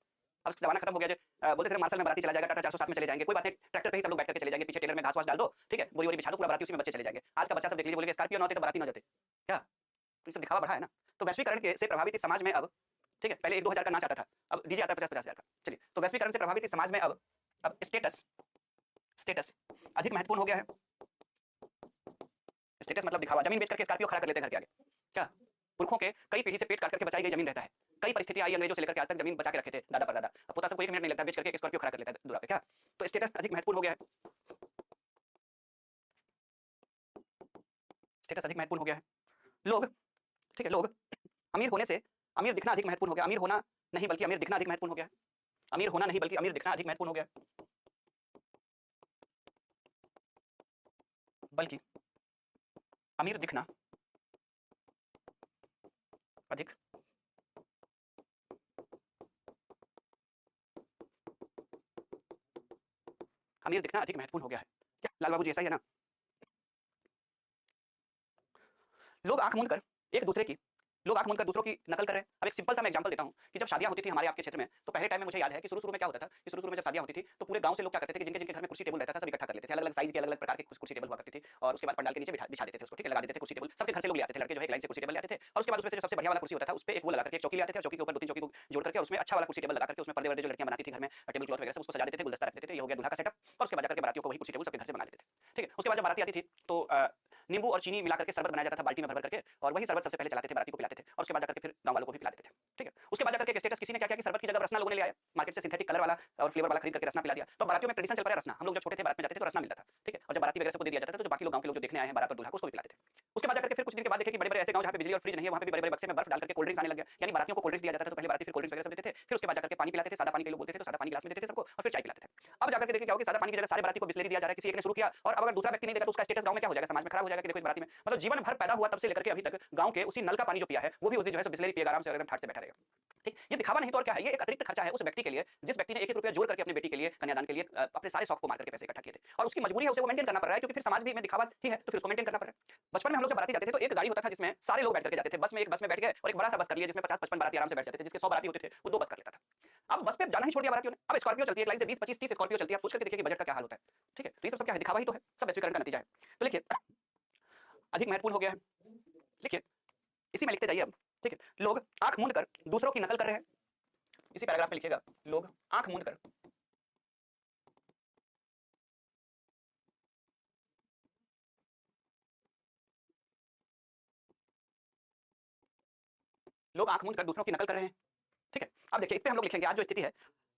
अब जमाना खत्म हो गया, जो बोलते थे मार्शल में बाराती चला जाएगा, टाटा 407 में चले जाएंगे, कोई बात नहीं, ट्रैक्टर पे ही सब लोग बैठ करके चले जाएंगे, पीछे टेलर में घास वास डाल दो, ठीक है, बोरी वोरी बिछा दो, पूरा बाराती उसी में बच्चे चले जाएंगे। आज का बच्चा सब देख लीजिए, बोलेगा स्कॉर्पियो ना होती तो बाराती ना जाते, क्या तो इससे दिखावा बढ़ा है ना। तो वैश्वीकरण से प्रभावित इस समाज में अब, ठीक है, पहले 1-2 हज़ार का नाच आता था, अब डीजे आता है 50-50 हज़ार का। चलिए तो वैश्वीकरण से प्रभावित इस समाज में अब स्टेटस स्टेटस अधिक महत्वपूर्ण हो गया है। स्टेटस मतलब दिखावा, जमीन बेच करके स्कॉर्पियो खड़ा कर लेते हैं घर के आगे, क्या पुरखों के कई पीढ़ी से पेट काट करके बचाई गई जमीन रहता है, कई परिस्थितियां आई अंग्रेजों से लेकर के आज तक जमीन बचा के रखे थे दादा परदादा, अब पोता सबको 1 मिनट नहीं लगता बेच करके एक स्कॉर्पियो खड़ा कर लेता है दूरा पे, क्या तो स्टेटस अधिक महत्वपूर्ण हो गया है। स्टेटस अधिक महत्वपूर्ण हो गया है। लोग, ठीक है, लोग अमीर होने से अमीर दिखना अधिक महत्वपूर्ण हो गया, अमीर होना नहीं बल्कि अमीर दिखना अधिक महत्वपूर्ण हो गया है, अमीर होना नहीं बल्कि अमीर दिखना अधिक महत्वपूर्ण हो गया है, बल्कि अमीर दिखना अधिक अमीर दिखना अधिक महत्वपूर्ण हो गया है। क्या लाल बाबू जी ऐसा ही है ना। लोग आंख मूंद कर एक दूसरे की लोग आंख मूंद कर दूसरों की नकल कर रहे हैं। अब एक सिंपल सा मैं एग्जांपल देता हूं कि जब शादियां होती थी हमारे आपके क्षेत्र में, तो पहले टाइम में मुझे याद है कि शुरू में क्या होता था कि शुरू में जब शादियां होती थी तो पूरे गांव से लोग क्या करते थे कि जिनके जिनके घर में कुर्सी टेबल रहता था सब इकट्ठा कर लेते थे, अलग अलग साइज के अलग अलग प्रकार के कुर्सी टेबल हुआ करती थी, और उसके बाद पंडाल के नीचे बिछा देते थे उसको, ठीक है, लगा देते थे कुर्सी टेबल, सबके घर से लोग ले आते थे, लड़के जो है एक लाइन से कुर्सी टेबल ले आते थे, और उसके बाद उसमें से जो सबसे बढ़िया वाला कुर्सी होता था उस पे एक वो लगा करके एक चौकी ले आते थे, और चौकी के ऊपर 2-3 चौकी को जोड़ करके उसमें अच्छा वाला कुर्सी टेबल लगा करके उसमें पर्दे वर्दे जो लड़कियां बनाती थी घर में टेबल क्लॉथ वगैरह सब उसको सजा देते थे, गुलदस्ता रख देते थे, ये हो गया दूल्हा का सेटअप। और उसके बाद जाकर के बारातियों को वही कुर्सी टेबल सबके घर से बना देते थे, ठीक है। उसके बाद जब बाराती आती थी तो नींबू और चीनी मिला करके शरबत बनाया जाता था बाल्टी में भर करके, और वही शरबत सबसे पहले चलाते थे, बाराती को पिलाते थे, और उसके बाद जाकर के फिर गांव वालों को भी पिलाते थे, ठीक है। उसके बाद जाकर के स्टेटस किसी ने क्या किया कि शरबत की जगह रसना लोगों ने ले आया मार्केट से, सिंथेटिक कलर वाला और फ्लेवर वाला खरीद करके रसना पिला दिया। तो बारातियों में ट्रेडिशन चल पड़ा रसना, हम लोग जब छोटे थे बारात में जाते थे तो रसना मिलता था, ठीक है, और जब बाराती वगैरह सबको दे दिया जाता था तो जो बाकी लोग गांव के लोग जो देखने आए हैं बारात और दूल्हा को उसको भी पिलाते थे। उसके बाद जाकर के फिर कुछ दिन के बाद देखे कि बड़े बड़े ऐसे गांव जहां पे बिजली और फ्रिज नहीं है वहां पे भी बड़े बड़े बक्से में बर्फ डाल करके कोल्ड ड्रिंक्स आने लग गया, यानी बारातियों को कोल्ड ड्रिंक्स दिया जाता था। तो पहले बाराती फिर कोल्ड ड्रिंक्स वगैरह सब देते थे, फिर उसके बाद जाकर के पानी पिलाते थे, सादा पानी के लोग बोलते थे तो सादा पानी गिलास में देते थे सबको, और फिर चाय पिलाते थे। अब जाकर के देखिए क्या हो कि सादा पानी की जगह सारे बाराती को बिस्लेरी दिया जा रहा है, किसी एक ने शुरू किया, और अब अगर दूसरा व्यक्ति नहीं देगा तो उसका स्टेटस गांव में क्या हो जाएगा, समाज में खराब हो जाएगा कि देखो इस बाराती में, मतलब जीवन भर पैदा हुआ तब से लेकर के अभी तक गांव के उसी नल का पानी जो पिया है वो भी उस दिन जो है बिस्लेरी पिएगा आराम से, एकदम ठाट से बैठा रहेगा, ठीक। ये दिखावा नहीं तो और क्या है, ये एक अतिरिक्त खर्चा है उस व्यक्ति के लिए जिस व्यक्ति ने 1-1 रुपया जोड़ करके अपनी बेटी के लिए कन्यादान के लिए अपने सारे शौक को मार करके पैसे इकट्ठा किए थे, और उसकी मजबूरी है उसे वो मेंटेन करना पड़ रहा है, क्योंकि फिर समाज भी में दिखावा ही है तो फिर उसको मेंटेन करना पड़ रहा है। बचपन में हम लोग जब बाराती जाते थे तो एक गाड़ी होता था जिसमें सारे लोग बैठ करके जाते थे, बस में एक बस में बैठ गए और एक बड़ा सा बस कर लिया जिसमें 50-55 बाराती आराम से बैठ जाते थे, जिसके 100 बाराती होते थे वो 2 बस कर लेता था। अब बस पे जाना ही छोड़ दिया बारातियों ने, अब स्कॉर्पियो चलती है एक लाइन से 20-25-30 स्कॉर्पियो चलती है। आप सोच करके देखिए कि बजट का क्या हाल होता है, ठीक है। तो ये सब क्या है, दिखावा ही तो है, सब वैश्वीकरण का नतीजा है। तो लिखिए अधिक महत्वपूर्ण हो गया है, लिखिए इसी में लिखते जाइए अब, ठीक है। लोग आंख मूंद कर दूसरों की नकल कर रहे हैं, इसी पैराग्राफ में लिखिएगा, लोग आंख मूंद कर लोग आंख मूंद कर दूसरों की नकल कर रहे हैं, ठीक है। अब देखिए इस पे हम लोग लिखेंगे आज जो स्थिति है,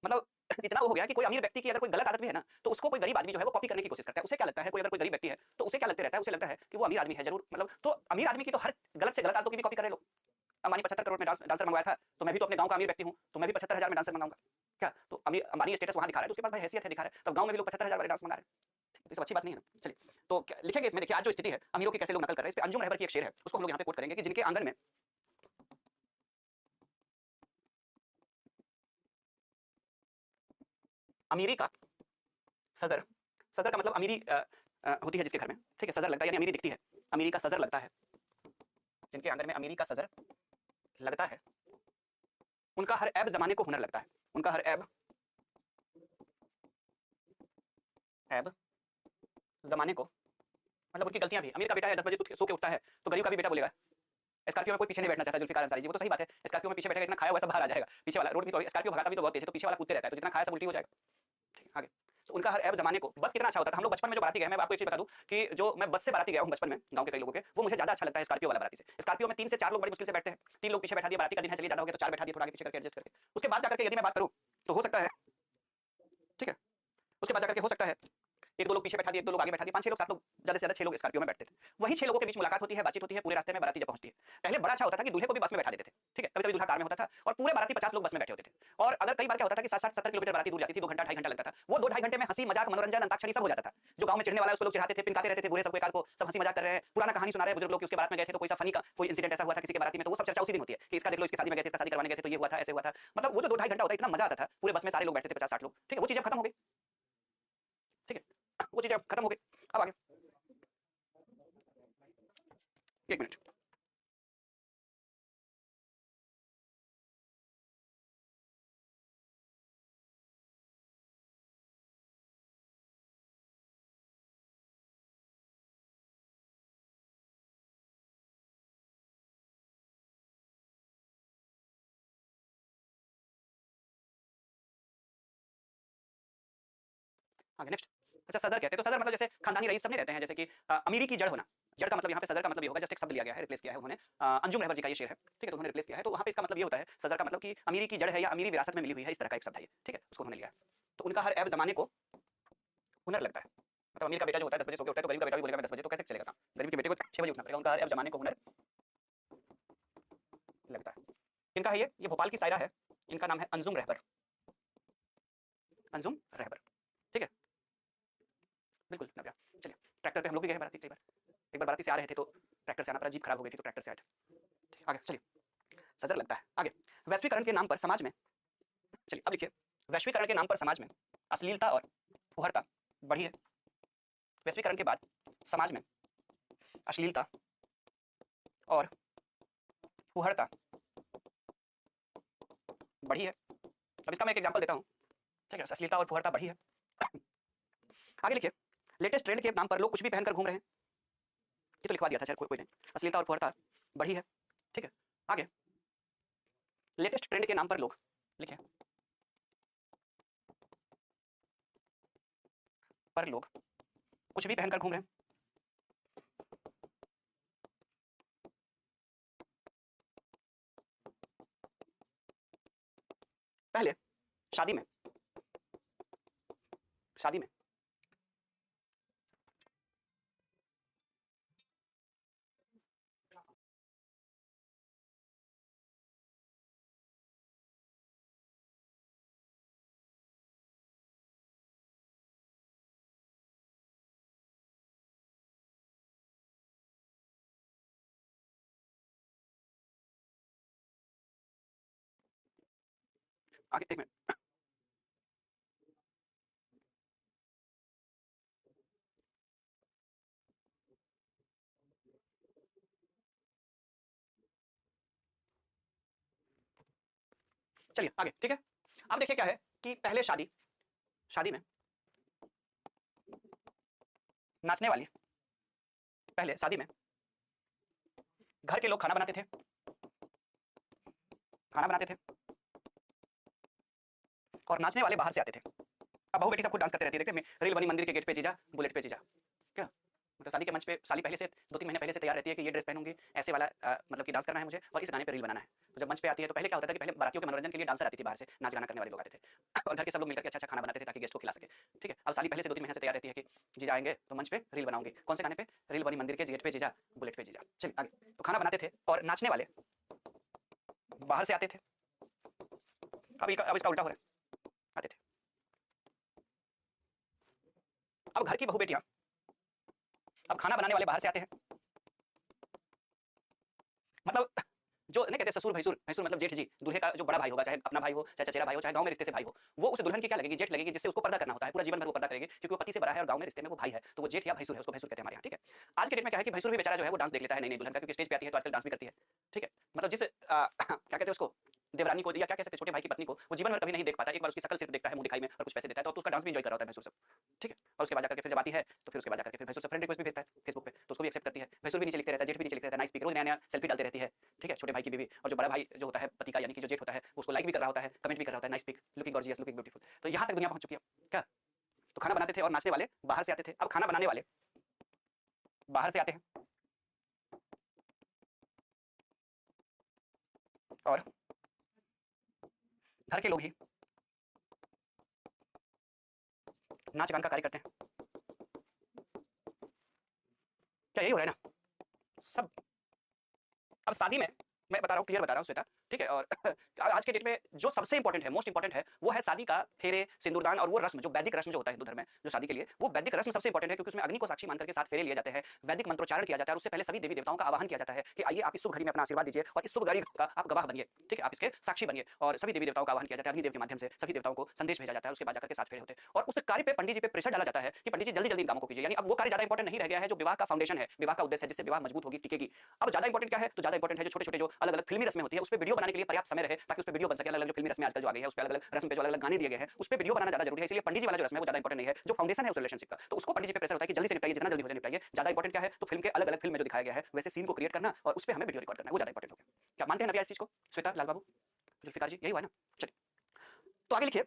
मतलब इतना वो हो गया कि कोई अमीर व्यक्ति की अगर कोई गलत आदत भी है ना तो उसको कोई गरीब आदमी जो है वो कॉपी करने की कोशिश करता है। उसे क्या लगता है, कोई अगर कोई गरीब व्यक्ति है तो उसे क्या लगता रहता है, उसे लगता है कि वो अमीर आदमी है जरूर, मतलब तो अमीर आदमी की तो हर गलत से गलत आदतों की भी कॉपी कर रहे लोग। अंबानी 75 करोड़ में डांसर मंगवाया था, तो मैं भी तो अपने गांव का अमीर व्यक्ति हूं, तो मैं भी 75,000 में डांसर मंगाऊंगा, क्या तो अमीर अंबानी स्टेटस वहां दिखा रहा है तो उसके पास भाई हैसियत है दिखा रहा है, तब गांव में भी लोग 75,000 वाले डांस मंगा रहे हैं, तो ये सब अच्छी बात नहीं है ना। चलिए तो लिखेंगे इसमें, देखिए आज जो स्थिति है अमीरों की कैसे लोग नकल कर रहे हैं, इस पे अंजुम रहबर की एक शेर है उसको हम लोग यहाँ पे कोट करेंगे कि जिनके आंगन में अमीरी का सदर, सदर का मतलब अमीरी होती है जिसके घर में, ठीक है, सदर लगता है यानी अमीरी दिखती है, अमीरी का सदर लगता है, जिनके आंगन में अमीरी का सदर लगता है उनका हर ऐब जमाने को हुनर लगता है, उनका हर ऐब ऐब जमाने को, मतलब उनकी गलतियां भी, अमीर का बेटा है 10 बजे सो के उठता है तो गरीब का भी बेटा बोलेगा स्कॉर्पियो में कोई पीछे नहीं बैठना चाहता, जुल्फिकार अंसारी जी, वो तो सही बात है, स्कॉर्पियो में पीछे बैठेगा इतना खाया हुआ सब बाहर आ जाएगा, पीछे वाला रोड भी तो स्कॉर्पियो भगाता भी तो बहुत तेज है, तो पीछे वाला कूदते रहता है तो जितना खाया सब उल्टी हो जाएगा, ठीक है। आगे तो उनका हर ऐब जमाने को। बस कितना अच्छा होता था, हम लोग बचपन में जो बाराती गए, मैं आपको एक चीज बता दूं कि जो मैं बस से बाराती गया हूं बचपन में गांव के कई लोगों के, वो मुझे ज्यादा अच्छा लगता है स्कॉर्पियो वाला बाराती से। स्कॉर्पियो में 3 से 4 लोग बड़ी मुश्किल से बैठते हैं, 3 लोग पीछे बैठा दिए, बाराती का दिन है, चलिए ज्यादा हो गया तो 4 बैठा दिए, थोड़ा आगे पीछे करके एडजस्ट करके। उसके बाद जाकर के यदि मैं बात करूं तो हो सकता है, ठीक है, उसके बाद जाकर के हो सकता है 1-2 लोग पीछे बैठा दिए, 1-2 लोग आगे बैठा दिए, 5-6 लोग 7 लोग, ज्यादा से ज्यादा 6 लोग स्कॉर्पियो में बैठते थे। वही 6 लोगों के बीच मुलाकात होती है, बातचीत होती है, पूरे रास्ते में बाराती जब पहुंचती है। पहले बड़ा अच्छा होता था कि दूल्हे को भी बस में बैठा देते थे, ठीक है, कभी-कभी दूल्हा कार में होता था और पूरे बाराती 50 लोग बस में बैठे होते थे। और अगर कई बार क्या होता था कि 60-60 70 किलोमीटर बाराती दूर जाती थी, 2 घंटा 2.5 घंटा लगता था। वो 2 ढाई घंटे में हंसी मजाक मनोरंजन अंताक्षरी सब हो जाता था। जो गांव में चिढ़ने वाला है उसको लोग चिढ़ाते थे, पिनकाते रहते थे, बूढ़े सबको एकाध को सब हंसी मजाक कर रहे हैं, पुराना कहानी सुना रहे हैं बुजुर्ग लोग कि उसके बारात में गए थे तो कोई सा फनी का कोई इंसिडेंट ऐसा हुआ था किसी के बाराती में, तो वो सब चर्चा उसी दिन होती है कि इसका देख लो, इसकी शादी में गए थे, इसका शादी करवाने गए थे तो ये हुआ था, ऐसे हुआ था। मतलब वो जो 2 ढाई घंटा होता है, इतना मजा आता था, पूरे बस में सारे लोग बैठते थे 50-60 लोग, ठीक है, वो चीजें खत्म हो गई, ठीक है, वो चीजें खत्म हो गई। अब आगे 1 मिनट। आगे नेक्स्ट। अच्छा, सदर कहते हैं तो सदर मतलब जैसे खानदानी रईस सब नहीं रहते हैं, जैसे कि अमीरी की जड़ होना। जड़ का मतलब यहाँ पे सदर का मतलब ये होगा, जस्ट एक शब्द लिया गया है, रिप्लेस किया है उन्होंने, अंजुम रहबर जी का ये शेर है, ठीक है, तो उन्होंने रिप्लेस किया है, तो वहाँ पे इसका मतलब ये होता है सदर का मतलब कि अमीरी की जड़ है या अमीरी विरासत में मिली हुई है, इस तरह का एक शब्द है ये, ठीक है, उसको उन्होंने लिया है। तो उनका हर ऐब जमाने को हुनर लगता है, मतलब अमीर का बेटा जो होता है 10 बजे सो के उठता है तो गरीब का बेटा भी बोलेगा मैं 10 बजे, तो कैसे चलेगा काम? गरीब के बेटे को 6 बजे उठना पड़ेगा। उनका हर ऐब जमाने को हुनर लगता है। इनका है ये भोपाल की शायरा है, इनका नाम है अंजुम रहबर, अंजुम रहबर, ठीक है, बिल्कुल नव्या। चलिए, ट्रैक्टर पे हम लोग भी गए हैं बाराती कई बार, एक बार बाराती से आ रहे थे तो ट्रैक्टर से आना पड़ा, जीप खराब हो गई थी तो ट्रैक्टर से आए थे, ठीक, आगे चलिए, सजर लगता है। आगे, वैश्वीकरण के नाम पर समाज में, चलिए अब लिखिए, वैश्वीकरण के नाम पर समाज में अश्लीलता और फुहरता बढ़ी है। वैश्वीकरण के बाद समाज में अश्लीलता और फुहरता बढ़ी है। अब इसका मैं एक एग्जांपल देता हूँ, ठीक है, अश्लीलता और फुहरता बढ़ी है। आगे लिखिए, लेटेस्ट ट्रेंड के नाम पर लोग कुछ भी पहनकर घूम रहे हैं, ये तो लिखवा दिया था, चल कोई नहीं, अश्लीलता और फुहरता बढ़ी है, ठीक है। आगे, लेटेस्ट ट्रेंड के नाम पर लोग, लिखे, पर लोग कुछ भी पहनकर घूम रहे हैं। पहले शादी में, शादी में आगे 1 मिनट। चलिए आगे, ठीक है। अब देखिए क्या है कि पहले शादी, शादी में नाचने वाली, पहले शादी में घर के लोग खाना बनाते थे, खाना बनाते थे और नाचने वाले बाहर से आते थे। अब बहू बेटी सब खुद डांस करते रहती है, देखते हैं रेल बनी मंदिर के गेट पे जीजा, बुलेट पे जीजा, क्या मतलब शादी के मंच पे साली पहले से 2-3 महीने पहले से तैयार रहती है कि ये ड्रेस पहनूंगी, ऐसे वाला मतलब कि डांस करना है मुझे और इस गाने पे रील बनाना है। तो जब मंच पे आती है तो पहले क्या होता था कि पहले बारातियों के मनोरंजन के लिए डांसर आती थी, बाहर से नाच गाना करने वाले लोग आते थे और घर के सब लोग मिलकर के अच्छा अच्छा खाना बनाते थे ताकि गेस्ट को खिला सके, ठीक है। अब साली पहले से 2-3 महीने से तैयार रहती है कि जीजा आएंगे तो मंच पे रील बनाऊंगी, कौन से गाने पे? रेल बनी मंदिर के गेट पे जीजा, बुलेट पे जीजा। चलिए आगे, तो खाना बनाते थे और नाचने वाले बाहर से आते थे। अब इसका उल्टा हो रहा है, आते थे। अब घर की बहू बेटियां, अब खाना बनाने वाले बाहर से आते हैं, मतलब जो नहीं कहते ससुर भैसुर, भैसुर मतलब जेठ जी, दूल्हे का जो बड़ा भाई होगा, चाहे अपना भाई हो, चाहे चचेरा भाई हो, चाहे गांव में रिश्ते से भाई हो, वो उस दुल्हन की क्या लगेगी? जेठ लगेगी, जिससे उसको पर्दा करना होता है, पूरा जीवन भर वो पर्दा करेगी क्योंकि वो पति से बड़ा है और गांव में रिश्ते में वो भाई है, तो वो जेठ या भैसुर है, उसको भैसुर कहते हैं हमारे यहाँ, ठीक है। आज के डेट में क्या है कि भैसुर भी बेचारा जो है वो डांस देख लेता है नई नई दुल्हन का, क्योंकि स्टेज पे आती है तो आजकल डांस भी करती है, ठीक है। मतलब जिस क्या कहते हैं उसको, देवरानी को या क्या कह सकते हैं छोटे भाई की पत्नी को वो जीवन भर कभी नहीं देख पाता, एक बार उसकी शकल सिर्फ देखता है मुंह दिखाई में और कुछ पैसे देता है तो उसका डांस भी एंजॉय कर रहा होता है भैंसुर सब, ठीक है। और उसके बाद जाकर के फिर जब आती है तो फिर उसके बाद जाकर के फिर भैंसुर सब फ्रेंड रिक्वेस्ट भी भेजता है फेसबुक पे, तो उसको भी एक्सेप्ट करती है। भैंसुर भी नीचे लिखते रहता है, जेठ भी नीचे लिखते रहता है, नाइस पिक, रोज नया नया सेल्फी डालते रहती है, ठीक है, छोटे भाई की बीवी। और जो बड़ा भाई जो होता है पति का, यानी कि जो जेठ होता है, उसको लाइक भी कर रहा होता है, कमेंट भी कर रहा होता है, nice pic, looking gorgeous, looking beautiful. तो यहाँ तक दुनिया पहुंच चुकी है क्या? तो खाना बनाते थे और नाचने वाले बाहर से आते थे। अब खाना बनाने वाले बाहर से आते हैं और घर के लोग ही नाच गान का कार्य करते हैं। क्या यही हो रहा है ना सब? अब शादी में मैं बता रहा हूँ, क्लियर बता रहा हूँ श्वेता, ठीक है? और आज के डेट में जो सबसे इंपॉर्टेंट है, मोस्ट इंपॉर्टेंट है, वो है शादी का फेरे, सिंदूरदान और वो रस्म, जो वैदिक रस्म जो होता है हिंदू धर्म में, जो शादी के लिए, वो वैदिक रस्म सबसे इंपॉर्टेंट है, क्योंकि उसमें अग्नि को साक्षी मानकर के 7 फेरे लिए जाते हैं, वैदिक मंत्रोच्चारण किया जाता है और उससे पहले सभी देवी देवताओं का आवाहन किया जाता है कि आइए आप इस शुभ घड़ी में अपना आशीर्वाद दीजिए और इस शुभ घड़ी का आप गवाह बनिए, ठीक है? आप इसके साक्षी बनिए। और सभी देवी देवताओं का आवाहन किया जाता है, अग्निदेव के माध्यम से सभी देवताओं को संदेश भेजा जाता है, उसके बाद जाकर के 7 फेरे होते हैं और उस कार्य पे पंडित जी पे प्रेशर डाला जाता है कि पंडित जी जल्दी जल्दी इन कामों को कीजिए। यानी अब वो कार्य ज्यादा इंपॉर्टेंट नहीं रह गया है जो विवाह का फाउंडेशन है, विवाह का उद्देश्य है, जिससे विवाह मजबूत होगी, टिकेगी। अब ज्यादा इंपॉर्टेंट क्या है? तो ज्यादा इंपॉर्टेंट है जो छोटे छोटे जो अलग अलग फिल्मी रस्में होती है, उस पर वीडियो बनाने के लिए पर्याप्त समय रहे, ताकि उस पर वीडियो बन सके। अलग अलग जो फिल्मी रस्में आजकल जो आ गई है, उस पर अलग अलग रस्म पे जो अलग अलग गाने दिए गए हैं, उस पर वीडियो बनाना ज्यादा जरूरी है। इसलिए पंडित जी वाला जो रस्म है वो ज्यादा इंपॉर्टेंट नहीं है, जो फाउंडेशन है उस रिलेशनशिप का, तो उसको पंडित जी पे प्रेशर होता है कि जल्दी से निपटाइए, जितना जल्दी हो जाए निपटाइए। ज्यादा इंपॉर्टेंट क्या है? तो फिल्म के अलग अलग फिल्म में जो दिखाया गया है वैसे सीन को क्रिएट करना और उस पर हमें वीडियो रिकॉर्ड करना, वो ज्यादा इंपॉर्टेंट हो गया। क्या मानते हैं नव्या इस चीज को? श्वेता, लाल बाबू, जुल्फिकार जी, यही हुआ ना? चलिए तो आगे लिखिए।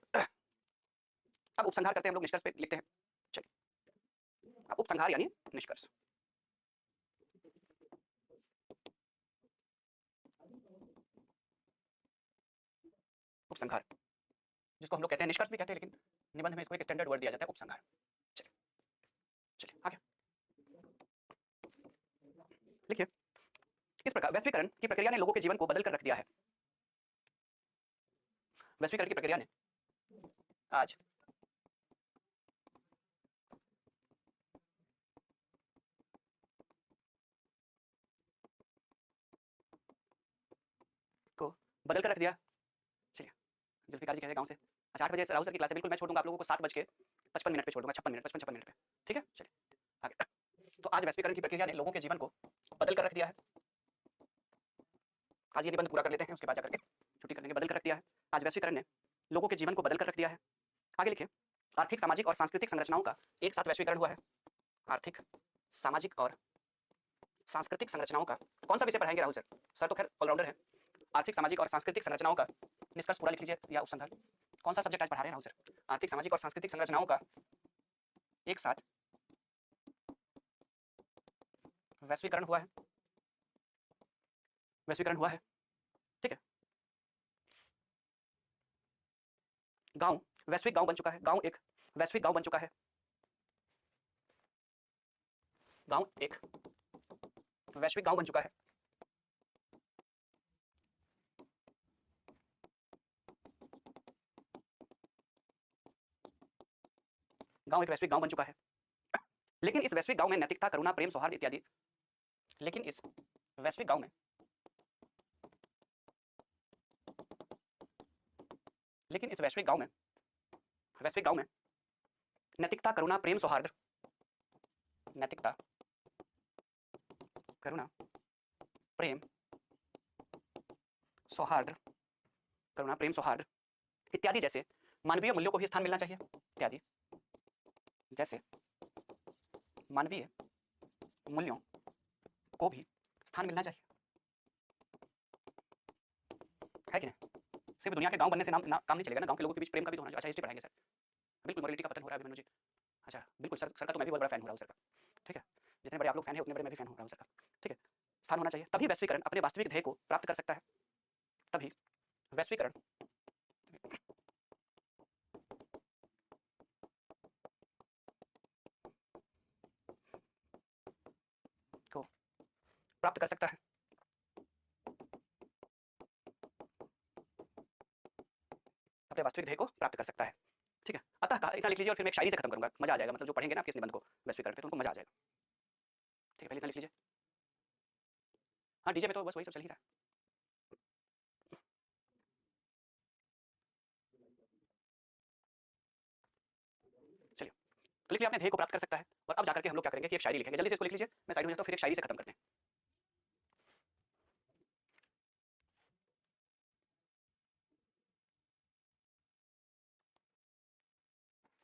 अब उपसंहार करते हैं हम लोग, निष्कर्ष पे लिखते हैं। चलिए अब उपसंहार यानी निष्कर्ष। उपसंहार जिसको हम लोग कहते हैं, निष्कर्ष भी कहते हैं, लेकिन निबंध में इसको एक स्टैंडर्ड वर्ड दिया जाता है, उपसंहार। चलिए चलिए आगे लिखिए। इस प्रकार वैश्वीकरण की प्रक्रिया ने लोगों के जीवन को बदल कर रख दिया है। वैश्वीकरण की प्रक्रिया ने आज को बदल कर रख दिया। चलिए जुल्फिकार जी कह रहे गाँव से, अच्छा 8 बजे राहुल सर की क्लास है, बिल्कुल मैं छोड़ दूंगा आप लोगों को 7:55 पे छोड़ दूंगा, 56 मिनट 55 मिनट पे, ठीक है? चलिए आगे। तो आज वैश्वीकरण की प्रक्रिया ने लोगों के जीवन को बदल कर रख दिया है। आज ये निबंध पूरा कर लेते हैं, उसके बाद जाकर के छुट्टी करने के। बदल कर रख दिया है, आज वैश्वीकरण ने लोगों के जीवन को बदल कर रख दिया है। आगे लिखिए। आर्थिक, सामाजिक और सांस्कृतिक संरचनाओं का एक साथ वैश्वीकरण हुआ है। आर्थिक, सामाजिक और सांस्कृतिक संरचनाओं का, कौन सा विषय पढ़ाएंगे राहुल सर? सर तो खैर ऑलराउंडर है। आर्थिक, सामाजिक और सांस्कृतिक संरचनाओं का निष्कर्ष पूरा लिख लीजिए या उपसंहार। कौन सा सब्जेक्ट आज पढ़ा रहे हैं राहुल सर? आर्थिक, सामाजिक और सांस्कृतिक संरचनाओं का एक साथ वैश्वीकरण हुआ है। वैश्वीकरण हुआ है, ठीक है? गांव वैश्विक गांव बन चुका है। गांव एक वैश्विक गांव बन चुका है। गांव एक वैश्विक गांव बन चुका है। गांव एक वैश्विक गांव बन चुका है। लेकिन इस वैश्विक गांव में नैतिकता, करुणा, प्रेम, सौहार्द इत्यादि, लेकिन इस वैश्विक गांव में लेकिन इस वैश्विक गांव में नैतिकता, करुणा, प्रेम, सौहार्द, नैतिकता, करुणा, प्रेम, सौहार्द, करुणा, प्रेम, सौहार्द इत्यादि जैसे मानवीय मूल्यों को भी स्थान मिलना चाहिए। इत्यादि जैसे मानवीय मूल्यों को भी स्थान मिलना चाहिए, है कि नहीं? सिर्फ दुनिया के गांव बनने से काम नहीं चलेगा ना, गांव के लोगों के बीच प्रेम का भी तो होना चाहिए। अच्छा हिस्ट्री पढ़ाएंगे सर, बिल्कुल मॉरलिटी का पतन हो रहा है अभिमन्यु जी। अच्छा बिल्कुल सर का तो मैं भी बहुत बड़ा फैन हो रहा हूँ सर का, ठीक है? जितने बड़े आप लोग फैन है उतने बड़े मैं भी फैन हो रहा हूँ सर का, ठीक है? स्थान होना चाहिए, तभी वैश्वीकरण अपने वास्तविक ध्येय को प्राप्त कर सकता है। तभी वैश्वीकरण को प्राप्त कर सकता है। अपने वास्तविक ध्येय को प्राप्त कर सकता है, ठीक है? अतः कहा, इतना लिख लीजिए और फिर मैं एक शायरी से खत्म करूंगा, मजा आ जाएगा। मतलब जो पढ़ेंगे ना आप किस निबंध को वैश्वीकरण पे, तो उनको मजा आ जाएगा, ठीक है? पहले इतना लिख लीजिए। हाँ डीजे पे तो बस वही सब चल ही रहा है। चलिए तो लिख लिया आपने, ध्येय को प्राप्त कर सकता है। और अब जाकर के हम लोग क्या करेंगे कि एक शायरी लिखेंगे। जल्दी से इसको लिख लीजिए, मैं साइड में जाता हूँ, फिर एक शायरी से खत्म करते हैं।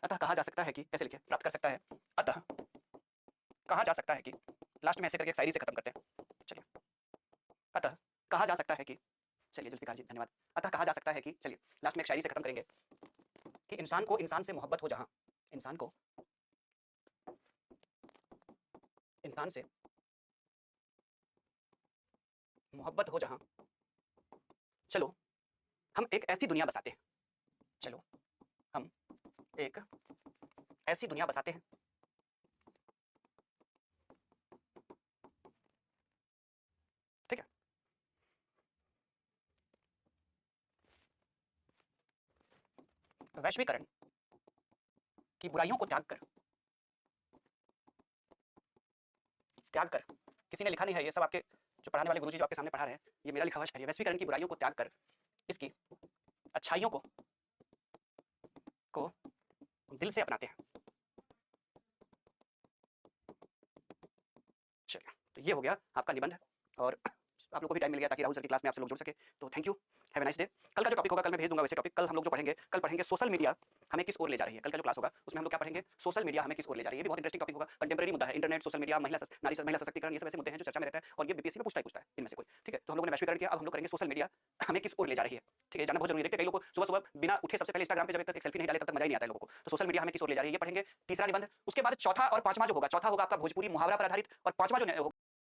अतः कहा जा सकता है कि, ऐसे लिखिए, प्राप्त कर सकता है। अतः कहा जा सकता है कि, लास्ट में ऐसे करके एक शायरी से खत्म करते हैं। चलिए अतः कहा जा सकता है कि, चलिए जुल्फिकार जी धन्यवाद। अतः कहा जा सकता है कि, चलिए लास्ट में एक शायरी से खत्म करेंगे कि इंसान को इंसान से मोहब्बत हो जहां, इंसान को इंसान से मोहब्बत हो जहां, चलो हम एक ऐसी दुनिया बसाते हैं। चलो हम एक ऐसी दुनिया बसाते हैं ठीक है। वैश्वीकरण की बुराइयों को त्याग कर, किसी ने लिखा नहीं है, ये सब आपके जो पढ़ाने वाले गुरुजी जो आपके सामने पढ़ा रहे हैं, ये मेरा लिखा हुआ शायरी है। वैश्वीकरण की बुराइयों को त्याग कर, इसकी अच्छाइयों को दिल से अपनाते हैं। चलिए, तो ये हो गया आपका निबंध, और आप लोग को भी टाइम मिल गया ताकि राहुल सर की क्लास में आप सब लोग जुड़ सके। तो thank you, have a nice day. कल का जो टॉपिक होगा कल मैं भेज दूंगा वैसे टॉपिक। कल हम लोग जो पढ़ेंगे, कल पढ़ेंगे सोशल मीडिया हमें किस ओर ले जा रही है। कल का जो क्लास होगा उसमें हम लोग क्या पढ़ेंगे, सोशल मीडिया हमें किस ओर ले जा रही है। ये भी बहुत इंटरेस्टिंग टॉपिक होगा, कंटेम्प्रेरी मुद्दा है। इंटरनेट, सोशल मीडिया, महिला सशक्तिकरण, ये सब ऐसे मुद्दे हैं जो चर्चा में रहता है और ये बीपीएससी में पूछता है इनमें से कोई। ठीक है, तो हम लोगों ने वैश्वीकरण किया, अब हम लोग करेंगे सोशल मीडिया हमें किस ओर ले जा रही है। ठीक है, जानना बहुत जरूरी है। देखते कई लोगों को सुबह सुबह बिना उठे सबसे पहले इंस्टाग्राम पे जब तक एक सेल्फी नहीं डाले तब तक मजा ही नहीं आता है लोगों को। तो सोशल मीडिया हमें किस ओर ले जा रही है ये पढ़ेंगे, तीसरा निबंध। उसके बाद चौथा और पांचवा जो होगा, चौथा होगा आपका भोजपुरी मुहावरा पर आधारित, और पांचवा जो